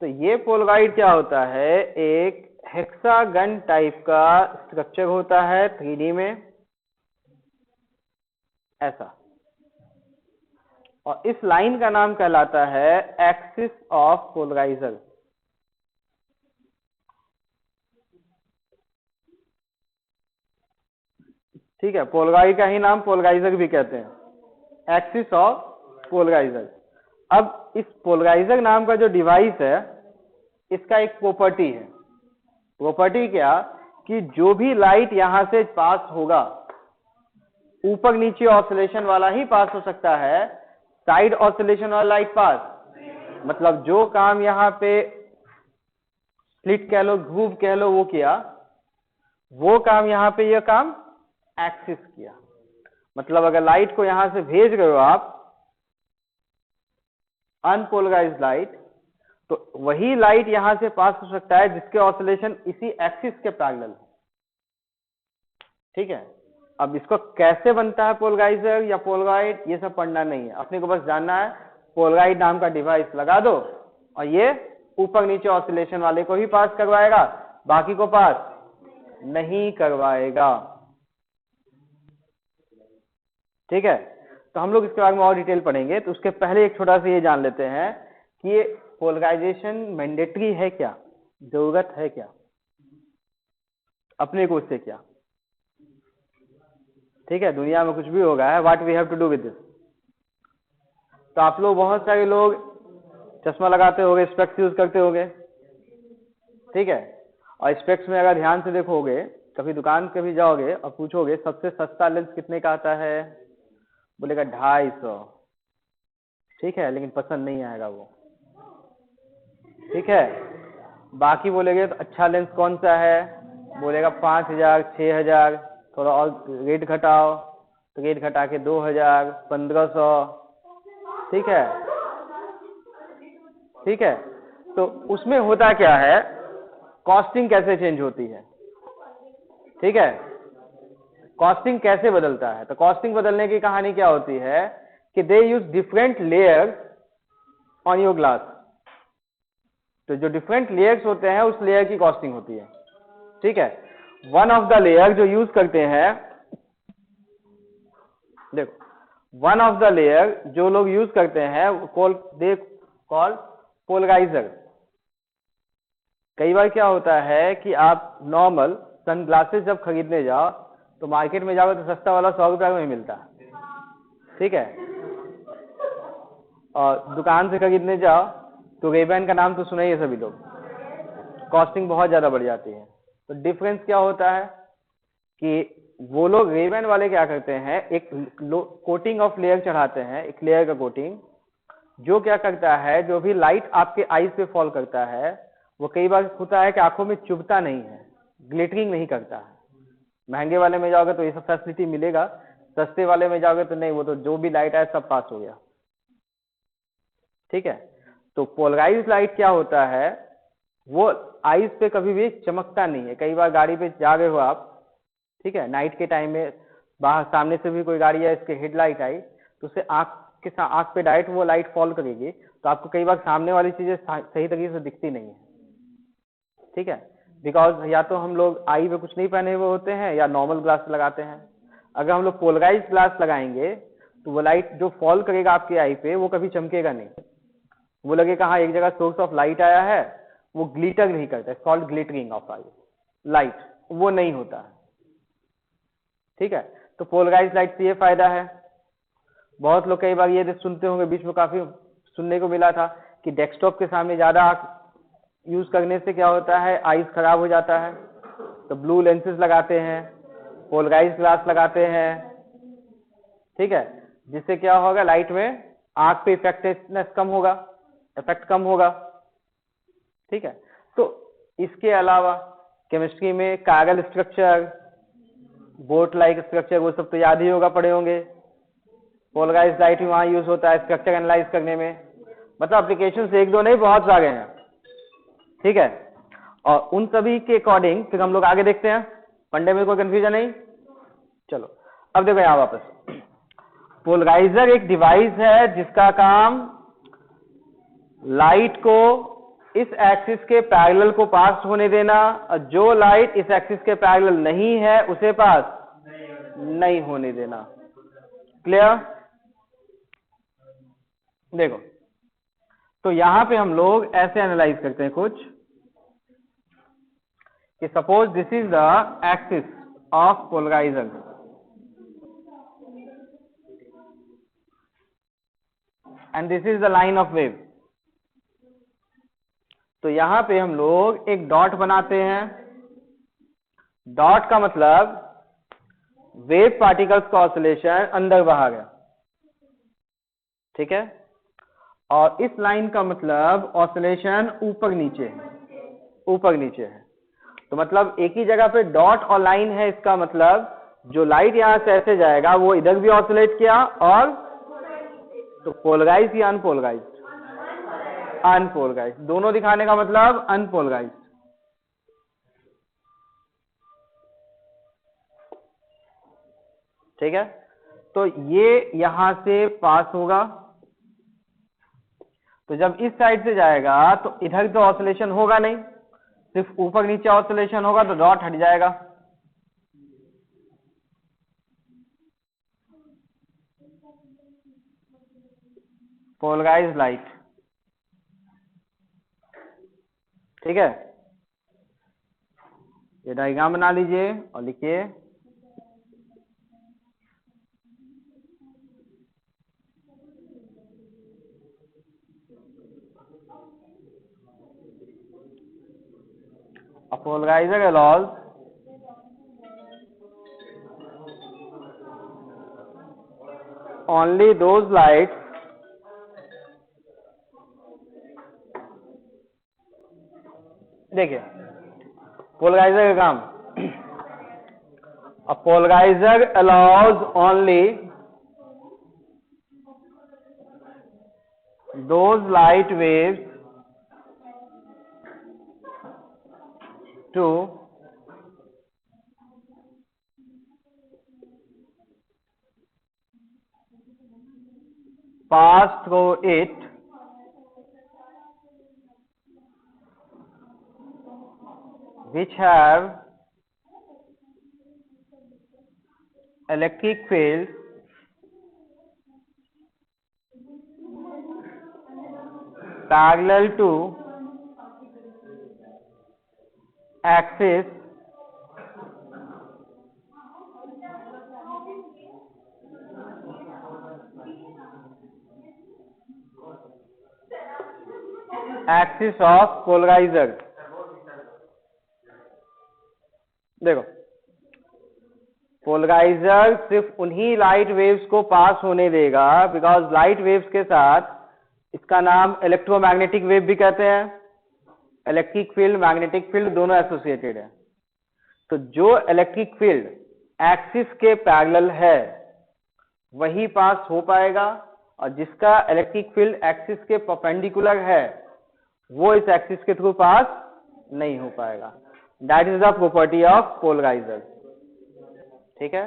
तो ये पोलरॉइड क्या होता है, एक हेक्सागन टाइप का स्ट्रक्चर होता है 3D में ऐसा, और इस लाइन का नाम कहलाता है एक्सिस ऑफ पोलराइजर। ठीक है, पोलराइड का ही नाम पोलराइजर भी कहते हैं, एक्सिस ऑफ पोलराइजर। अब इस पोलराइजर नाम का जो डिवाइस है इसका एक प्रॉपर्टी है। प्रॉपर्टी क्या, कि जो भी लाइट यहां से पास होगा ऊपर नीचे ऑसिलेशन वाला ही पास हो सकता है, साइड ऑसिलेशन वाला लाइट पास, मतलब जो काम यहां पे स्लिट कह लो, ग्रूव कह लो, वो किया, वो काम यहां पे ये काम एक्सिस किया। मतलब अगर लाइट को यहां से भेज रहे हो आप, अनपोलराइज्ड लाइट, तो वही लाइट यहां से पास हो सकता है जिसके ऑसिलेशन इसी एक्सिस के पैरेलल हो। ठीक है, अब इसको कैसे बनता है पोलराइजर या पोलराइड, ये सब पढ़ना नहीं है, अपने को बस जानना है पोलराइड नाम का डिवाइस लगा दो और ये ऊपर नीचे ऑसिलेशन वाले को ही पास करवाएगा, बाकी को पास नहीं करवाएगा। ठीक है, तो हम लोग इसके बारे में और डिटेल पढ़ेंगे, तो उसके पहले एक छोटा सा ये जान लेते हैं कि ये पोलराइजेशन मैंडेटरी है क्या, जरूरत है क्या अपने को, उससे क्या। ठीक है, दुनिया में कुछ भी होगा है, what we have to do with this. तो आप लोग बहुत सारे लोग चश्मा लगाते होगे, स्पेक्स यूज करते होगे, ठीक है, और स्पेक्स में अगर ध्यान से देखोगे, कभी दुकान कभी जाओगे और पूछोगे सबसे सस्ता लेंस कितने का आता है, बोलेगा 250, ठीक है, लेकिन पसंद नहीं आएगा वो, ठीक है। बाकी बोलेगे तो अच्छा लेंस कौन सा है, बोलेगा 5000, 6000, थोड़ा और रेट घटाओ तो रेट घटा के 2000, 1500, ठीक है, ठीक है। तो उसमें होता क्या है, कॉस्टिंग कैसे चेंज होती है, ठीक है, कॉस्टिंग कैसे बदलता है। तो कॉस्टिंग बदलने की कहानी क्या होती है कि they use different layers on your glass. तो जो डिफरेंट लेयर्स होते हैं उस लेयर की कॉस्टिंग होती है, ठीक है। वन ऑफ द लेयर जो यूज करते हैं, देखो वन ऑफ द लेयर जो लोग यूज करते हैं दे कॉल पोलराइजर। कई बार क्या होता है कि आप नॉर्मल सनग्लासेस जब खरीदने जाओ तो मार्केट में जाओगे तो सस्ता वाला 100 रुपये में मिलता है, ठीक है, और दुकान से खरीदने जाओ तो रेबैन का नाम तो सुना ही है सभी लोग, कॉस्टिंग बहुत ज्यादा बढ़ जाती है। तो डिफरेंस क्या होता है कि वो लोग रेबैन वाले क्या करते हैं, एक कोटिंग ऑफ लेयर चढ़ाते हैं, एक लेयर का कोटिंग, जो क्या करता है, जो भी लाइट आपके आईज पे फॉल करता है वो कई बार होता है कि आंखों में चुभता नहीं है, ग्लिटरिंग नहीं करता है। महंगे वाले में जाओगे तो ये सब फैसिलिटी मिलेगा, सस्ते वाले में जाओगे तो नहीं, वो तो जो भी लाइट आए सब पास हो गया, ठीक है। तो पोलराइज लाइट क्या होता है, वो आईज पे कभी भी चमकता नहीं है। कई बार गाड़ी पे जा गए हो आप, ठीक है, नाइट के टाइम में बाहर सामने से भी कोई गाड़ी है, इसके हेडलाइट आई तो उससे आंख पे डायरेक्ट वो लाइट फॉल करेगी, तो आपको कई बार सामने वाली चीजें सही तरीके से दिखती नहीं है, ठीक है, बिकॉज या तो हम लोग आई पे कुछ नहीं पहने हुए होते हैं या नॉर्मल ग्लास लगाते हैं। अगर हम लोग पोलराइज ग्लास लगाएंगे तो वो लाइट जो फॉल करेगा आपके आई पे वो कभी चमकेगा नहीं, वो लगेगा हाँ एक जगह सोर्स ऑफ लाइट आया है, वो ग्लिटर नहीं करता है, called glittering of I light, वो नहीं होता है, ठीक है। तो पोलराइज लाइट से ये फायदा है। बहुत लोग कई बार ये सुनते होंगे, बीच में काफी सुनने को मिला था कि डेस्कटॉप के सामने ज्यादा यूज करने से क्या होता है, आईज खराब हो जाता है, तो ब्लू लेंसेज लगाते हैं, पोलराइज ग्लास लगाते हैं, ठीक है, जिससे क्या होगा, लाइट में आंख पे इफेक्टिवनेस कम होगा, इफेक्ट कम होगा, ठीक है। तो इसके अलावा केमिस्ट्री में Kagal structure, boat like structure, वो सब तो याद ही होगा, पढ़े होंगे। पोलराइज लाइट भी वहां यूज होता है स्ट्रक्चर एनालाइज करने में, मतलब एप्लीकेशन एक दो नहीं बहुत सारे हैं, ठीक है। और उन सभी के अकॉर्डिंग फिर हम लोग आगे देखते हैं, पढ़ने में कोई कंफ्यूजन नहीं। चलो अब देखो यहाँ वापस, पोलराइजर एक डिवाइस है जिसका काम लाइट को इस एक्सिस के पैरेलल को पास होने देना, और जो लाइट इस एक्सिस के पैरेलल नहीं है उसे पास नहीं होने देना। क्लियर? देखो तो यहां पे हम लोग ऐसे एनालाइज करते हैं कुछ कि suppose this is the axis of polarizer, and this is the line of wave. तो यहां पे हम लोग एक डॉट बनाते हैं, डॉट का मतलब वेव पार्टिकल्स का ऑसिलेशन अंदर बाहर है, ठीक है, और इस लाइन का मतलब ऑसिलेशन ऊपर नीचे है, ऊपर नीचे है। तो मतलब एक ही जगह पे डॉट और लाइन है, इसका मतलब जो लाइट यहां से ऐसे जाएगा वो इधर भी ऑसिलेट किया, और तो पोलराइज या अनपोलराइज, अनपोलराइज, दोनों दिखाने का मतलब अनपोलराइज, ठीक है। तो ये यहां से पास होगा, तो जब इस साइड से जाएगा तो इधर तो ऑसिलेशन होगा नहीं, सिर्फ ऊपर नीचे ऑसिलेशन होगा, तो डॉट हट जाएगा, पोलराइज लाइट, ठीक है। ये डायग्राम बना लीजिए और लिखिए A polarizer allows only those lights देखिए पोलराइजर का काम A polarizer allows only those light waves to pass through it which have electric field parallel to axis of polarizer। देखो पोलराइजर सिर्फ उन्हीं लाइट वेव्स को पास होने देगा बिकॉज लाइट वेव्स के साथ इसका नाम इलेक्ट्रोमैग्नेटिक वेव भी कहते हैं, इलेक्ट्रिक फील्ड मैग्नेटिक फील्ड दोनों एसोसिएटेड है। तो जो इलेक्ट्रिक फील्ड एक्सिस के पैरेलल है वही पास हो पाएगा और जिसका इलेक्ट्रिक फील्ड एक्सिस के परपेंडिकुलर है वो इस एक्सिस के थ्रू पास नहीं हो पाएगा। That is the property of polarizer. ठीक है,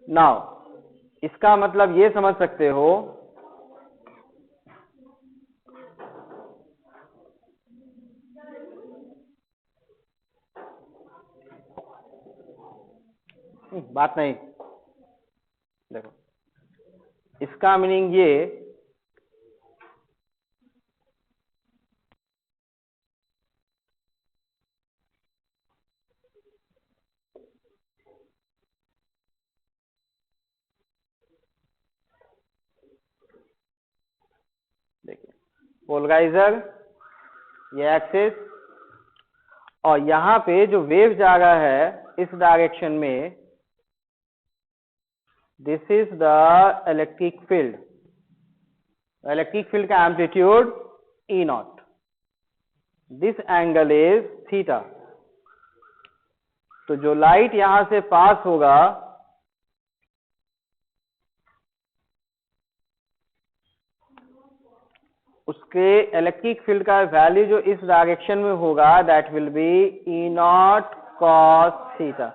नाउ इसका मतलब ये समझ सकते हो बात नहीं, देखो इसका मीनिंग ये देखिए पोलराइजर ये एक्सिस और यहां पे जो वेव जा रहा है इस डायरेक्शन में this is the electric field. Electric field का amplitude E naught, this angle is theta. तो जो लाइट यहां से पास होगा उसके इलेक्ट्रिक फील्ड का वैल्यू जो इस डायरेक्शन में होगा that will be E naught cos theta.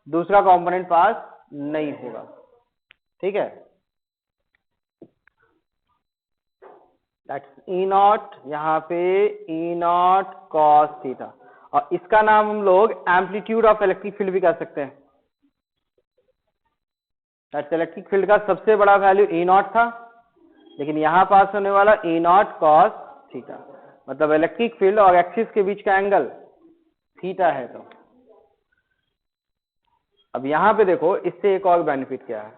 दूसरा कंपोनेंट पास नहीं होगा। ठीक है, दैट्स ई नॉट, यहां पे ई नॉट कॉस थीटा। और इसका नाम हम लोग एम्पलीट्यूड ऑफ इलेक्ट्रिक फील्ड भी कह सकते हैं। दैट्स इलेक्ट्रिक फील्ड का सबसे बड़ा वैल्यू ई नॉट था लेकिन यहां पास होने वाला ई नॉट कॉस थीटा, मतलब इलेक्ट्रिक फील्ड और एक्सिस के बीच का एंगल थीटा है। तो अब यहां पे देखो इससे एक और बेनिफिट क्या है,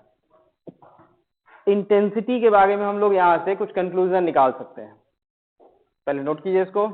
इंटेंसिटी के बारे में हम लोग यहां से कुछ कंक्लूजन निकाल सकते हैं। पहले नोट कीजिए इसको।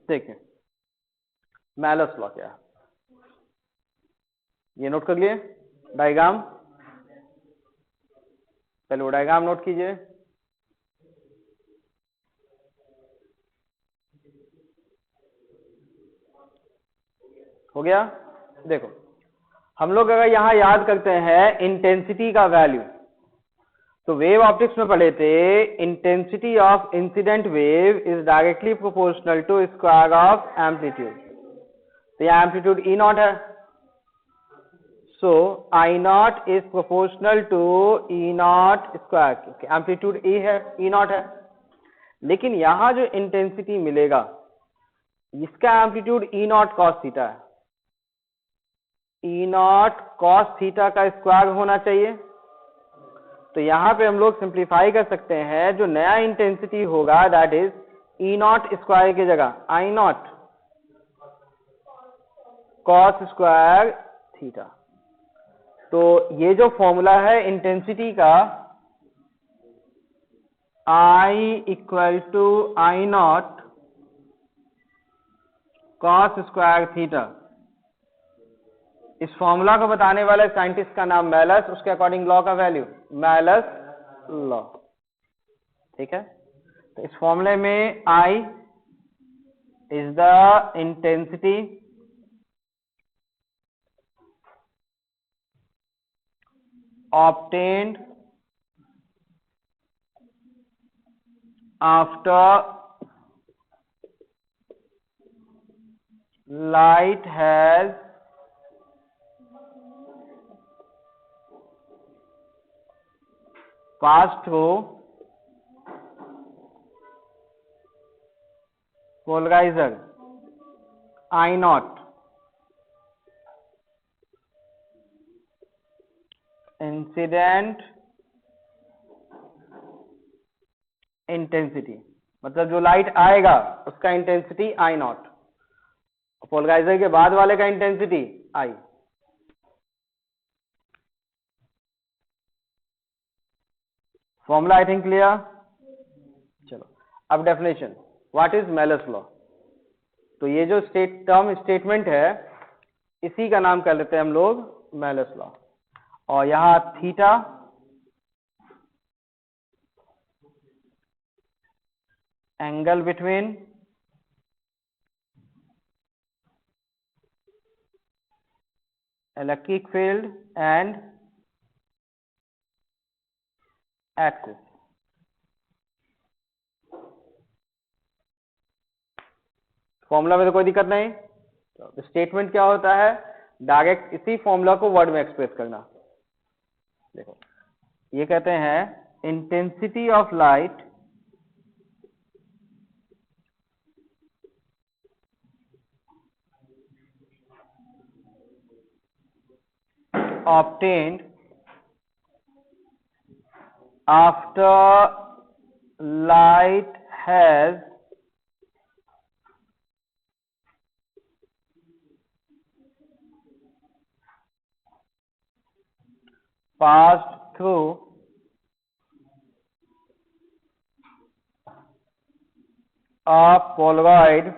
देखिए मैलस लॉ क्या है, ये नोट कर लिए डायग्राम। पहले वो डायग्राम नोट कीजिए। हो गया। देखो हम लोग अगर यहां याद करते हैं इंटेंसिटी का वैल्यू तो वेव ऑप्टिक्स में पढ़े थे intensity of incident wave is directly proportional to square of amplitude. तो यह एम्पलीट्यूड ई नॉट है, so I naught is proportional to E naught square. Amplitude E है, ई नॉट है, लेकिन यहां जो इंटेंसिटी मिलेगा इसका amplitude E naught cos theta है, ई नॉट कॉस थीटा का स्क्वायर होना चाहिए। तो यहां पे हम लोग सिंप्लीफाई कर सकते हैं, जो नया इंटेंसिटी होगा that is E naught square की जगह I naught cos square theta. तो ये जो फॉर्मूला है इंटेंसिटी का, I equal to I naught cos square theta, इस फॉर्मूला को बताने वाले साइंटिस्ट का नाम मैलस, उसके अकॉर्डिंग लॉ का वैल्यू मैलस लॉ। ठीक है, तो इस फॉर्मूले में I is the intensity obtained after light has passed through polarizer I naught incident intensity, मतलब जो लाइट आएगा उसका इंटेंसिटी आई नॉट, पोलराइजर के बाद वाले का intensity I. Formula I think clear. चलो अब definition, what is malleus law. तो ये जो स्टेटमेंट है इसी का नाम कर लेते हैं हम लोग मैलस लॉ। और यहां theta angle between electric field and axis. Formula में तो कोई दिक्कत नहीं। तो स्टेटमेंट क्या होता है, डायरेक्ट इसी फॉर्मूला को वर्ड में एक्सप्रेस करना। देखो ये कहते हैं intensity of light obtained after light has passed through a Polaroid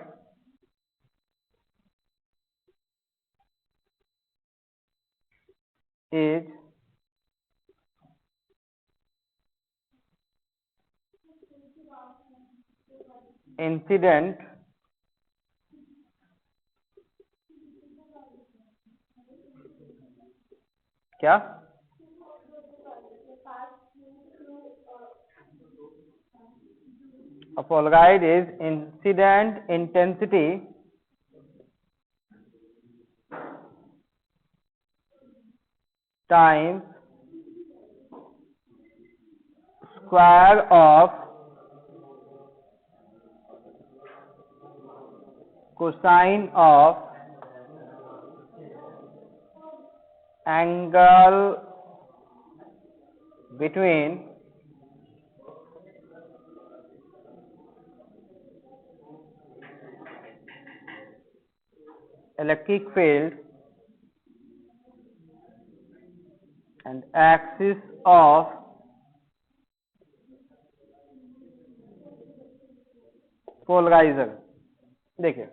is incident क्या a Polaroid is incident intensity times square of cosine of angle between electric field and axis of polarizer। देखिए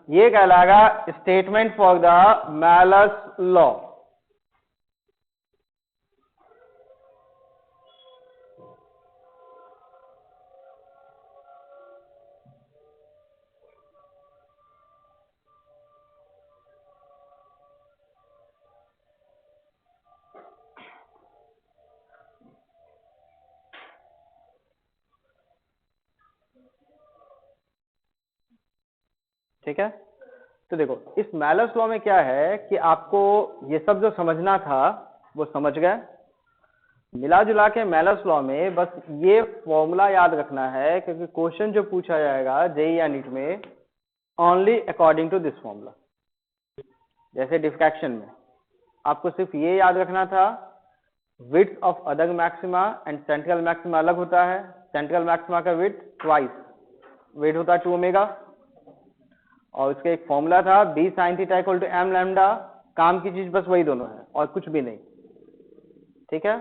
ये कहलाएगा statement for the malleus law. ठीक है, तो देखो इस malleus law में क्या है कि आपको ये सब जो समझना था वो समझ गए। मिला जुला के मैलस लॉ में बस ये फॉर्मूला याद रखना है, क्योंकि क्वेश्चन जो पूछा जाएगा जेईई या नीट में only according to this formula. जैसे डिफ्रैक्शन में आपको सिर्फ ये याद रखना था, width of other maxima and central maxima अलग होता है। सेंट्रल मैक्सिमा का विड्थ ट्वाइस वेट होता है 2 ओमेगा, और उसका एक फॉर्मूला था b sin theta equal to m lambda. काम की चीज बस वही दोनों है और कुछ भी नहीं, ठीक है।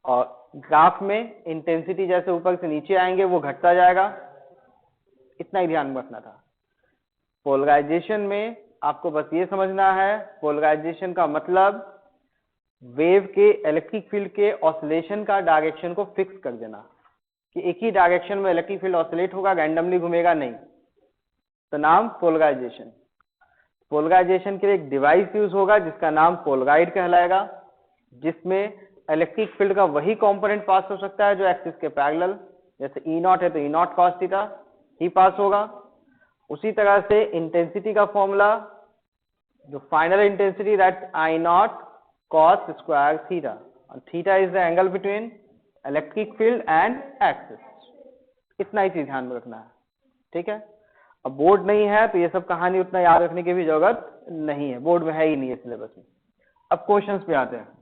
और ग्राफ में इंटेंसिटी जैसे ऊपर से नीचे आएंगे वो घटता जाएगा, इतना ही ध्यान में रखना था। पोलराइजेशन में आपको बस ये समझना है, पोलराइजेशन का मतलब वेव के इलेक्ट्रिक फील्ड के ऑसिलेशन का डायरेक्शन को फिक्स कर देना कि एक ही डायरेक्शन में इलेक्ट्रिक फील्ड ऑसिलेट होगा, रैंडमली घूमेगा नहीं, तो नाम पोलराइजेशन। पोलराइजेशन के लिए एक डिवाइस यूज होगा जिसका नाम पोलराइड कहलाएगा, जिसमें इलेक्ट्रिक फील्ड का वही कंपोनेंट पास हो सकता है जो एक्सिस के पैरेलल, जैसे ई नॉट है तो ई नॉट कॉस थीटा ही पास होगा। उसी तरह से इंटेंसिटी का फॉर्मूला, जो final intensity that I naught cos square theta, theta is the angle between electric field and axis. इतना ही चीज ध्यान में रखना है, ठीक है। अब बोर्ड नहीं है तो ये सब कहानी उतना याद रखने की भी जरूरत नहीं है, बोर्ड में है ही नहीं है सिलेबस में। अब क्वेश्चंस पे आते हैं।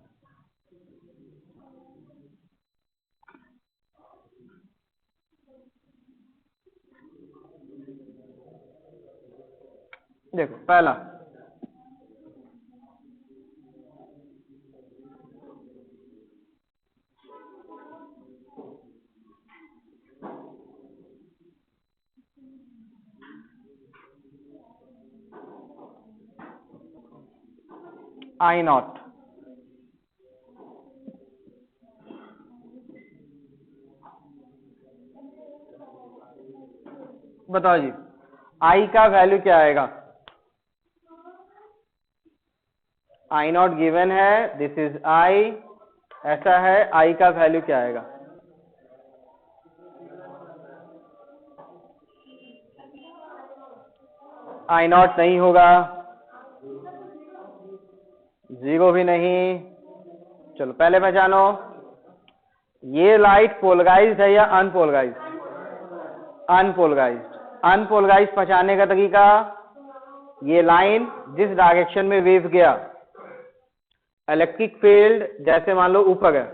देखो पहला, आई नॉट, बताओ जी आई का वैल्यू क्या आएगा? आई नॉट गिवन है, दिस इज आई, ऐसा है, आई का वैल्यू क्या आएगा? आई नॉट नहीं होगा, जीरो भी नहीं। चलो पहले पहचानो, ये लाइट पोलराइज्ड है या अनपोलराइज्ड? अनपोलराइज्ड। अनपोलराइज्ड पहचानने का तरीका, ये लाइन जिस डायरेक्शन में वेव गया, इलेक्ट्रिक फील्ड जैसे मान लो ऊपर है,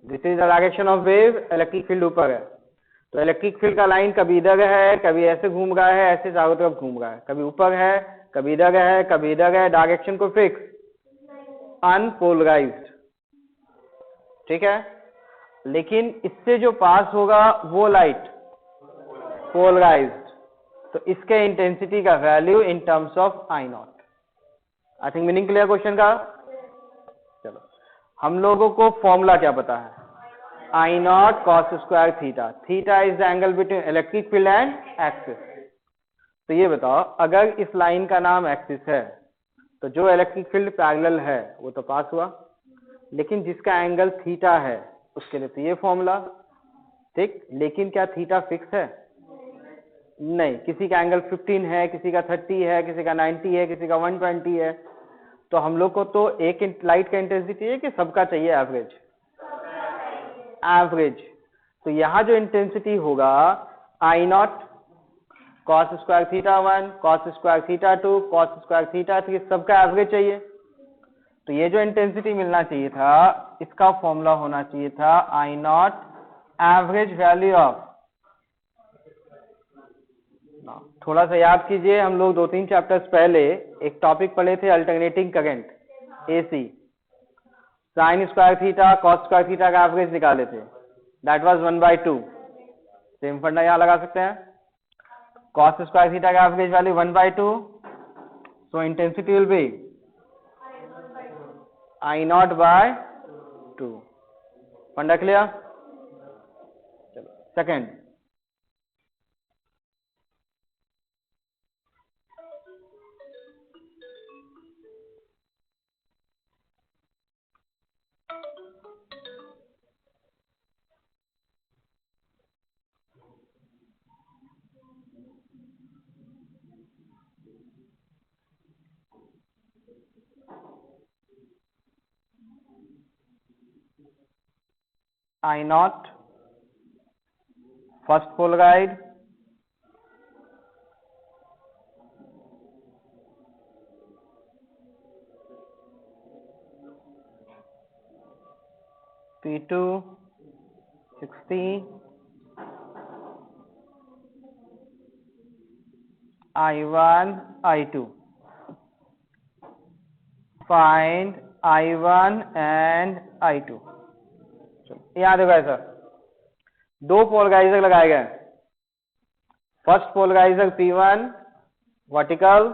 this is the direction of wave, electric field ऊपर है, तो इलेक्ट्रिक फील्ड का लाइन कभी इधर है, कभी ऐसे घूम रहा है, ऐसे चारों तरफ घूम रहा है, कभी ऊपर है, कभी इधर है, कभी इधर है, डायरेक्शन को फिक्स, अनपोलराइज्ड, ठीक है। लेकिन इससे जो पास होगा वो लाइट पोलराइज्ड, तो इसके इंटेंसिटी का value in terms of I naught. I think meaning clear question का। चलो हम लोगों को फॉर्मूला क्या पता है, I naught cos square theta, theta is the angle between electric field and axis. तो ये बताओ, अगर इस लाइन का नाम एक्सिस है तो जो इलेक्ट्रिक फील्ड पैरेलल है वो तो पास हुआ, लेकिन जिसका एंगल थीटा है उसके लिए तो ये फॉर्मूला, ठीक। लेकिन क्या थीटा फिक्स है? नहीं, किसी का एंगल 15 है, किसी का 30 है, किसी का 90 है, किसी का 120 है। तो हम लोग को तो एक लाइट का इंटेंसिटी चाहिए कि सबका चाहिए एवरेज? एवरेज। तो यहाँ जो इंटेंसिटी होगा I naught cos square theta 1, cos square theta 2, cos square theta 3, सबका एवरेज चाहिए। तो ये जो इंटेंसिटी मिलना चाहिए था, इसका फॉर्मूला होना चाहिए था आई नॉट एवरेज वैल्यू ऑफ, थोड़ा सा याद कीजिए, हम लोग 2-3 चैप्टर्स पहले एक टॉपिक पढ़े थे alternating current, AC, sine square theta cos square theta का एवरेज निकाले थे, दैट वाज 1/2। सेम फंडा यहाँ लगा सकते हैं, कॉस स्क्वायर थीटा का average value 1/2, so intensity will be I naught by 2। फंडा क्लियर? चलो second, I naught first polarized P2 60, I1 I2, find I1 and I2। यहाँ देखो ऐसा दो पोलराइजर लगाए गए। First polarizer P1 vertical,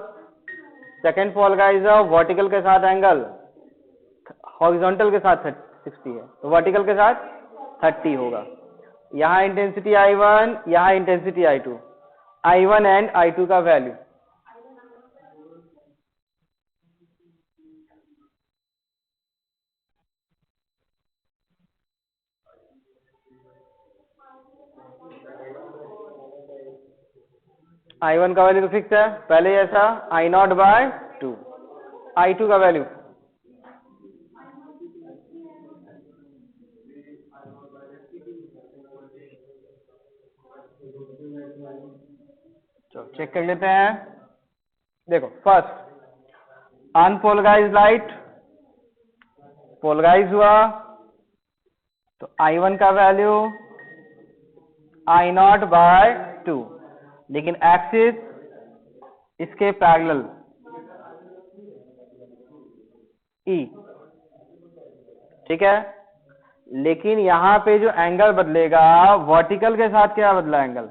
second polarizer vertical के साथ एंगल हॉरिजॉन्टल के साथ 60 है, तो वर्टिकल के साथ 30 होगा। यहाँ इंटेंसिटी I1, यहाँ intensity I2, I1 and I2 का वैल्यू I1 का वैल्यू तो फिक्स है पहले ऐसा, I0/2, I2 का वैल्यू चलो चेक कर लेते हैं। देखो फर्स्ट अनपोलराइज्ड लाइट पोलराइज हुआ तो I1 का वैल्यू I0/2, लेकिन एक्सिस इसके पैरेलल E, ठीक है। लेकिन यहां पे जो एंगल बदलेगा वर्टिकल के साथ क्या बदला एंगल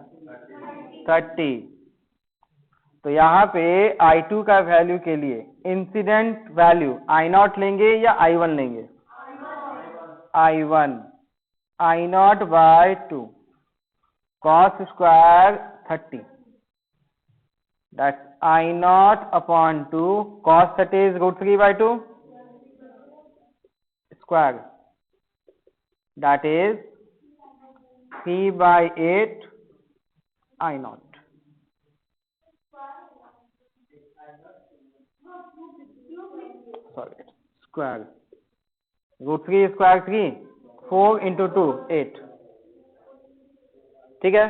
30, तो यहाँ पे I2 का वैल्यू के लिए इंसिडेंट वैल्यू I0 लेंगे या I1 लेंगे, I1 I0/2 cos square 30, that's I0/2 cos 30 is √3/2 square, that is 3/8 I0। Sorry square √3 square 3, 4 into 2 8, ठीक है।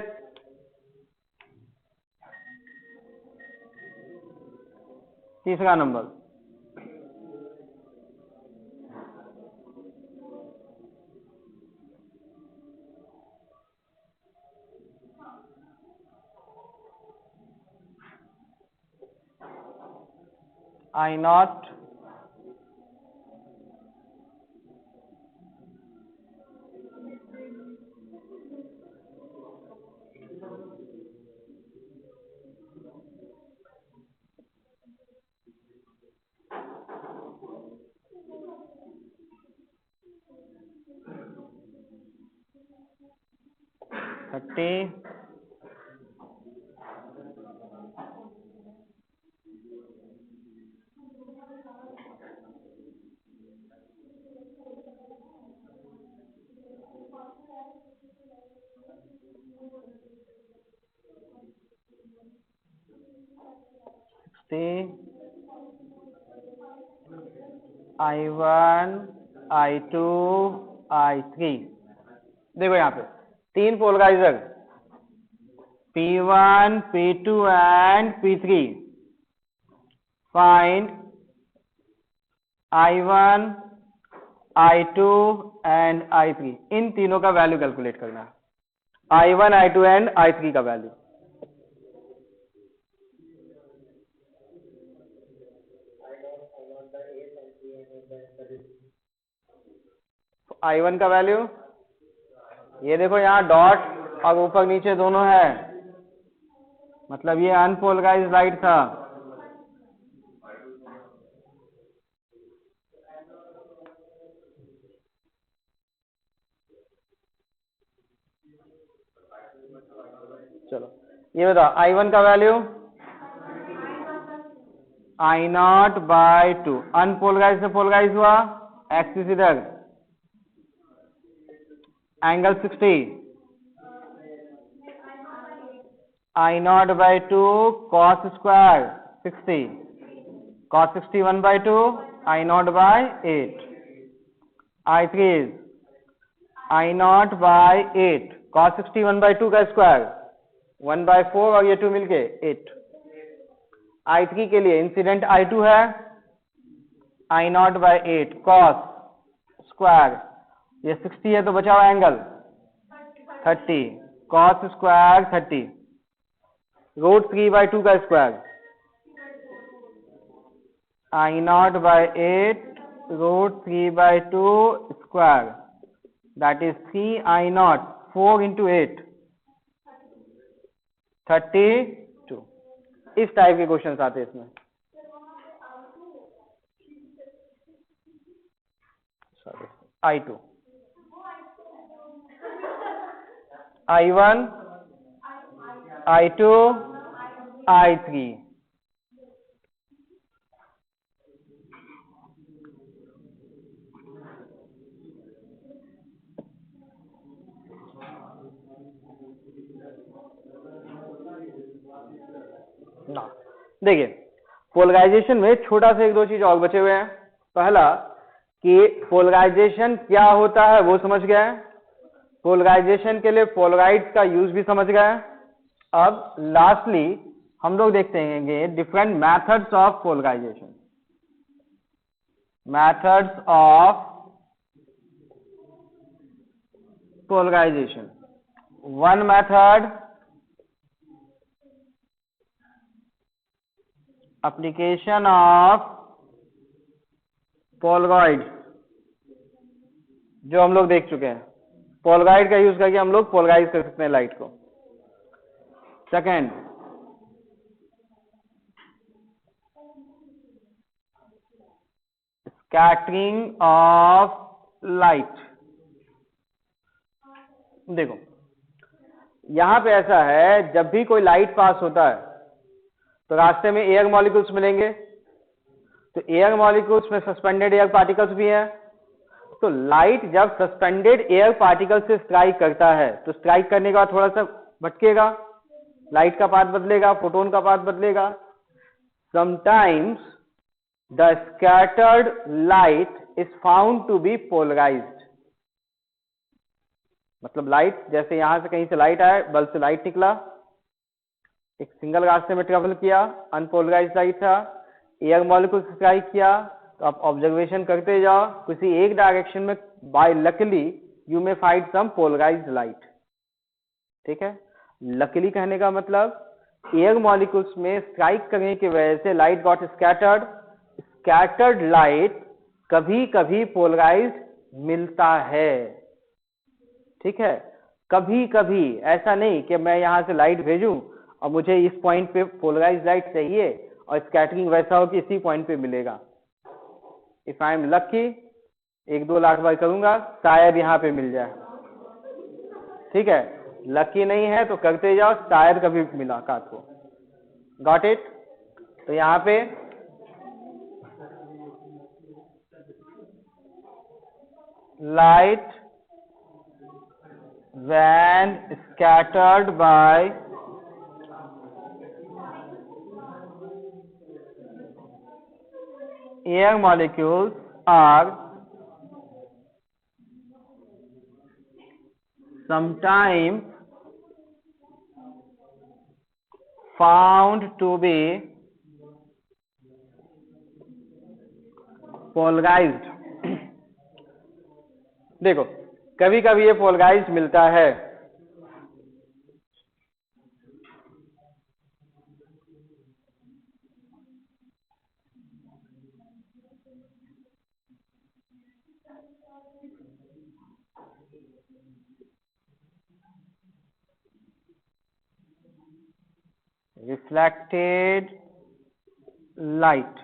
तीसरा number I0 30 I1 I2 I3। देखो यहाँ पे तीन polarizer P1 P2 and P3, find I1 I2 and I3, इन तीनों का वैल्यू कैलकुलेट करना है, I1 I2 एंड I3 का वैल्यू। I1 का वैल्यू ये देखो यहाँ डॉट और ऊपर नीचे दोनों है, मतलब ये अनपोलराइज्ड लाइट था। चलो ये बताओ I1 का वैल्यू I0/2, अनपोलराइज से पोलराइज हुआ, एक्सिस इधर, angle 60, I0/2 cos square 60, cos 60 1/2, I0/8, I3 is I0/8 cos 60 1/2 का स्क्वायर 1/4 और ये 2 मिलके 8। I3 के लिए इंसिडेंट I2 है I0/8 cos स्क्वायर ये 60 है तो बचा हुआ एंगल 30, cos स्क्वायर 30, √3/2 का square I0/8 √3/2 square, that is 3I0, 4 into 8 32। इस टाइप के क्वेश्चन आते हैं इसमें। Sorry, I2, I1, I2, I3। ना देखिए, पोलराइजेशन में छोटा सा एक दो चीज और बचे हुए हैं। पहला कि पोलराइजेशन क्या होता है वो समझ गए, पोलराइजेशन के लिए पोलराइड्स का यूज भी समझ गए। अब लास्टली हम लोग देखते हैं different methods of polarization, methods of polarization. One method, application of polaroid, जो हम लोग देख चुके हैं। पोलराइड का यूज करके हम लोग पोलराइज कर सकते हैं लाइट को। Second, scattering of light. देखो यहां पे ऐसा है, जब भी कोई लाइट पास होता है तो रास्ते में एयर मॉलिक्यूल्स मिलेंगे, तो एयर मॉलिक्यूल्स में सस्पेंडेड एयर पार्टिकल्स भी हैं। तो लाइट जब सस्पेंडेड एयर पार्टिकल से स्ट्राइक करता है तो स्ट्राइक करने के बाद थोड़ा सा भटकेगा, लाइट का पाथ बदलेगा, फोटोन का पाथ बदलेगा। Sometimes the scattered light is found to be polarized. मतलब लाइट, जैसे यहां से कहीं से लाइट आए, बल्ब से लाइट निकला, एक सिंगल रास्ते में ट्रेवल किया, अनपोलराइज्ड लाइट था, एयर मॉलिक्यूल से स्ट्राइक किया, तो आप ऑब्जर्वेशन करते जाओ, किसी एक डायरेक्शन में by luckily you may find some polarized light. ठीक है, लकीली कहने का मतलब एयर मॉलिक्यूल्स में स्ट्राइक करने की वजह से light got scattered. Scattered light कभी कभी पोलराइज्ड मिलता है। ठीक है, कभी कभी, ऐसा नहीं कि मैं यहां से लाइट भेजूं और मुझे इस पॉइंट पे पोलराइज लाइट चाहिए और स्कैटरिंग वैसा हो कि इसी पॉइंट पे मिलेगा। If I am lucky, 1-2 lakh बार करूंगा, शायद यहां पे मिल जाए। ठीक है, लकी नहीं है तो करते जाओ, शायद कभी मुलाकात हो। Got it? तो यहां पे light when scattered by air molecules are sometimes found to be polarized। देखो कभी कभी ये पोलराइज्ड मिलता है। Reflected light.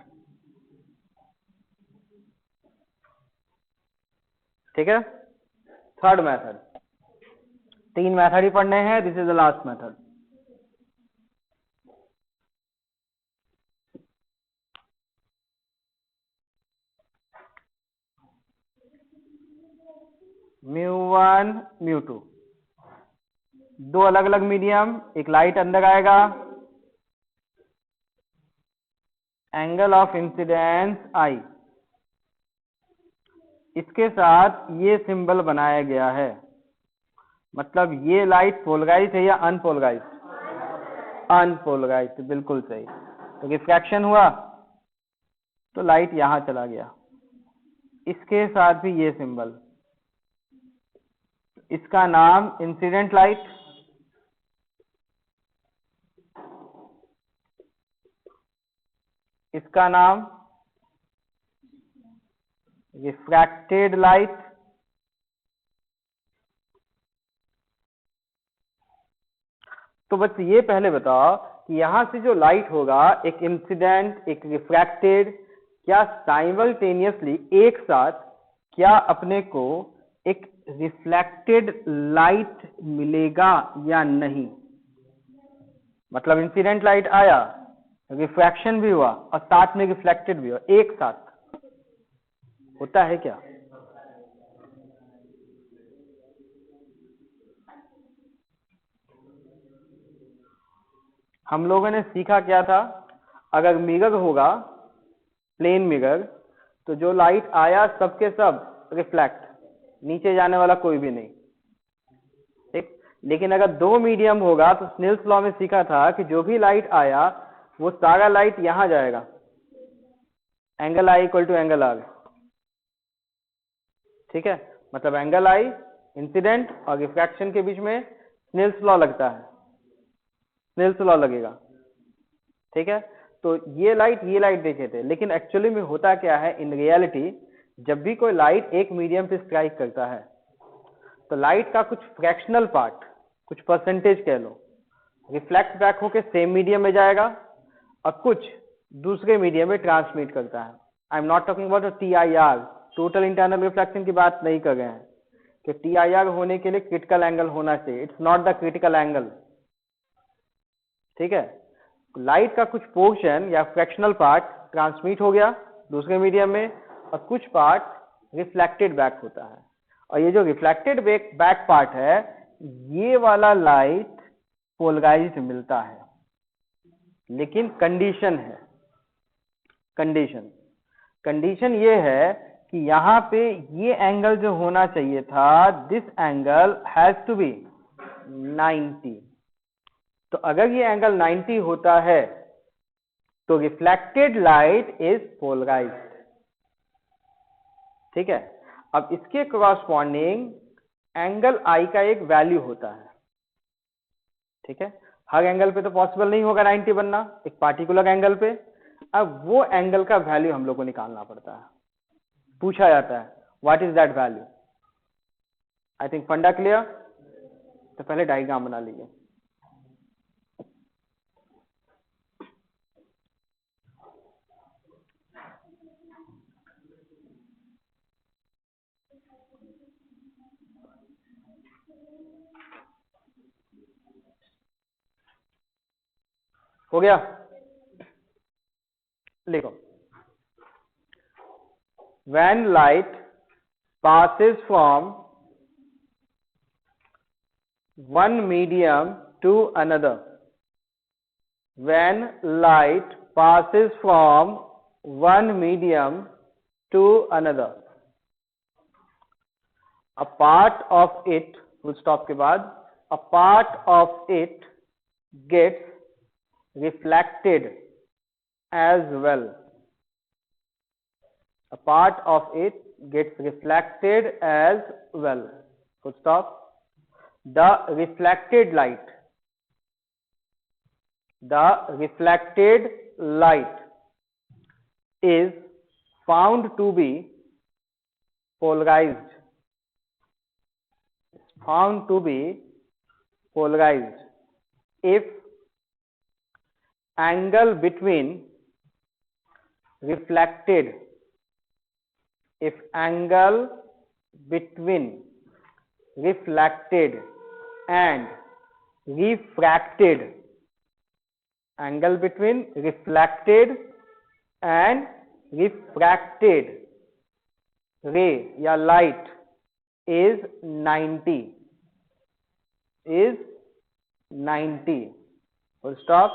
ठीक है, थर्ड मेथड। 3 मेथड ही पढ़ने हैं, this is the last method. μ1 μ2, 2 अलग अलग मीडियम, एक लाइट अंदर आएगा, एंगल ऑफ इंसिडेंस आई, इसके साथ ये सिंबल बनाया गया है। मतलब ये लाइट पोलराइज है या अनपोलराइज? अनपोलराइज, बिल्कुल सही। तो रिफ्रैक्शन हुआ तो लाइट यहां चला गया, इसके साथ भी ये सिंबल, इसका नाम इंसिडेंट लाइट, इसका नाम रिफ्रैक्टेड लाइट, तो बस ये पहले बताओ कि यहां से जो लाइट होगा, एक इंसिडेंट एक रिफ्रैक्टेड, क्या साइमल्टेनियसली एक साथ क्या अपने को एक रिफ्लेक्टेड लाइट मिलेगा या नहीं? मतलब इंसिडेंट लाइट आया, रिफ्रैक्शन भी हुआ और साथ में रिफ्लेक्टेड भी हुआ, एक साथ होता है क्या? हम लोगों ने सीखा क्या था, अगर मिरर होगा, प्लेन मिरर, तो जो लाइट आया सबके सब रिफ्लेक्ट, नीचे जाने वाला कोई भी नहीं, ठीक। लेकिन अगर दो मीडियम होगा तो स्नेल्स लॉ में सीखा था कि जो भी लाइट आया वो सारा लाइट यहां जाएगा, angle I equal to angle R, ठीक है। मतलब एंगल आई इंसिडेंट और रिफ्रैक्शन के बीच में स्नेल्स लॉ लगता है, स्नेल्स लॉ लगेगा, ठीक है। तो ये लाइट देखे थे, लेकिन एक्चुअली में होता क्या है इन रियलिटी, जब भी कोई लाइट एक मीडियम पे स्ट्राइक करता है तो लाइट का कुछ फ्रैक्शनल पार्ट, कुछ परसेंटेज कह लो, रिफ्लेक्ट बैक होके सेम मीडियम में जाएगा और कुछ दूसरे मीडियम में ट्रांसमिट करता है। I am not talking about TIR, total internal reflection की बात नहीं कर रहे हैं कि TIR होने के लिए क्रिटिकल एंगल होना चाहिए, it's not the critical angle, ठीक है। लाइट का कुछ पोर्शन या फ्रैक्शनल पार्ट ट्रांसमिट हो गया दूसरे मीडियम में और कुछ पार्ट रिफ्लेक्टेड बैक होता है, और ये जो रिफ्लेक्टेड बैक पार्ट है, ये वाला लाइट पोलराइज्ड मिलता है, लेकिन कंडीशन है, कंडीशन ये है कि यहां पे ये एंगल जो होना चाहिए था, this angle has to be 90। तो अगर ये एंगल 90 होता है तो रिफ्लेक्टेड लाइट इज पोलराइज्ड, ठीक है। अब इसके कॉरस्पॉन्डिंग एंगल आई का एक वैल्यू होता है, ठीक है। हर एंगल पे तो पॉसिबल नहीं होगा 90 बनना, एक पार्टिकुलर एंगल पे। अब वो एंगल का वैल्यू हम लोग को निकालना पड़ता है, पूछा जाता है what is that value. I think फंडा क्लियर। तो पहले डायग्राम बना लीजिए। हो गया, लिखो। When light passes from one medium to another, when light passes from one medium to another, a part of it, full stop के बाद, a part of it gets reflected as well. A part of it gets reflected as well. Full stop. The reflected light is found to be polarized. If angle between reflected and refracted, angle between reflected and refracted ray या light is 90, full stop.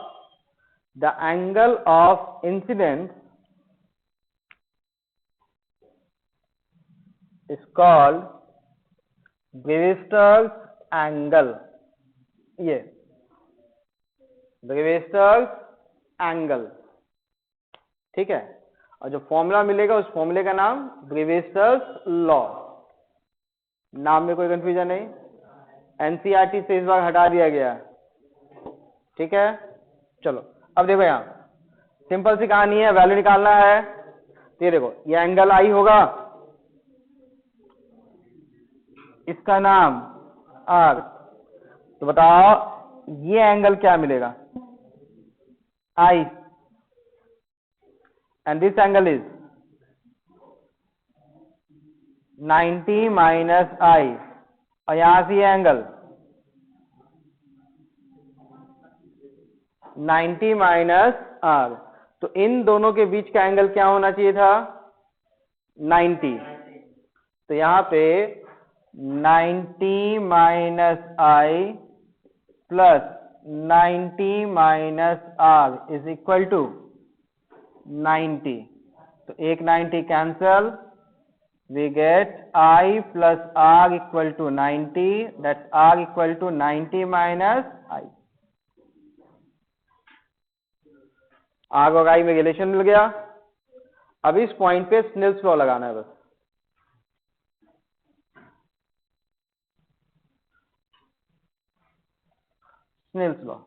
The angle of incidence is called Brevister's angle. ये Brevister's angle, ठीक है। और जो formula मिलेगा उस फॉर्मूले का नाम ब्रेविस्टर्स लॉ। नाम में कोई कंफ्यूजन नहीं। एनसीईआरटी से इस बार हटा दिया गया। ठीक है, चलो अब देखो यहाँ सिंपल सी कहानी है, वैल्यू निकालना है। तो ये देखो, ये एंगल आई होगा, इसका नाम आर। तो बताओ ये एंगल क्या मिलेगा, I, and this angle is 90 minus I, और यहां से ये एंगल 90 माइनस आर। तो इन दोनों के बीच का एंगल क्या होना चाहिए था, 90। तो यहां पे 90 minus I plus 90 minus R is equal to 90। तो एक 90 cancel, we get I plus R equal to 90, that's R equal to 90 minus I। R और I में रिलेशन मिल गया। अब इस पॉइंट पे स्नेल्स लॉ लगाना है बस। स्नेल्स लॉ,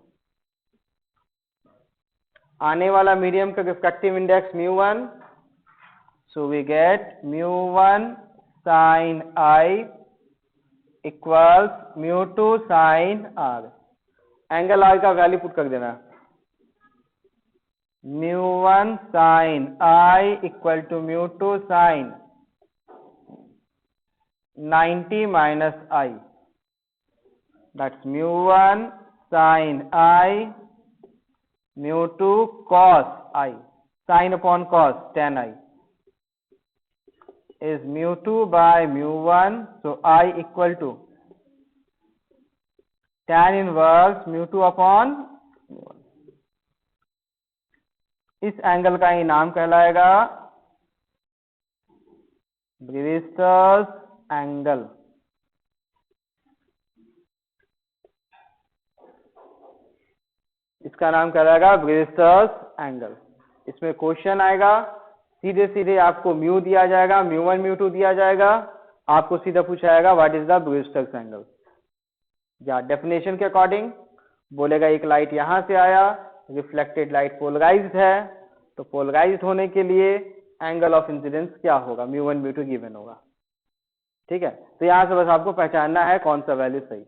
आने वाला मीडियम का refractive index μ1, so we get μ1 sin I equals μ2 sin R। Angle R का वैल्यू पुट कर देना, μ1 sin I equal to μ2 sin 90 minus I, that's μ1 sin I μ2 cos I, sin upon cos tan I is μ2 by μ1, so I equal to tan inverse μ2 upon μ1। इस angle का ही नाम कहलाएगा ब्रीविस्टर्स angle. इसका नाम कहलाएगा ब्रीविस्टर्स एंगल। इसमें क्वेश्चन आएगा, सीधे सीधे आपको म्यू दिया जाएगा, μ1 μ2 दिया जाएगा, आपको सीधा पूछा जाएगा व्हाट इज द ब्रीविस्टर्स एंगल। या डेफिनेशन के अकॉर्डिंग बोलेगा एक लाइट यहां से आया, रिफ्लेक्टेड लाइट पोलराइज्ड है, तो पोलराइज्ड होने के लिए एंगल ऑफ इंसिडेंस क्या होगा, μ1 μ2 गिवन होगा। ठीक है, तो यहां से बस आपको पहचानना है कौन सा वैल्यू सही।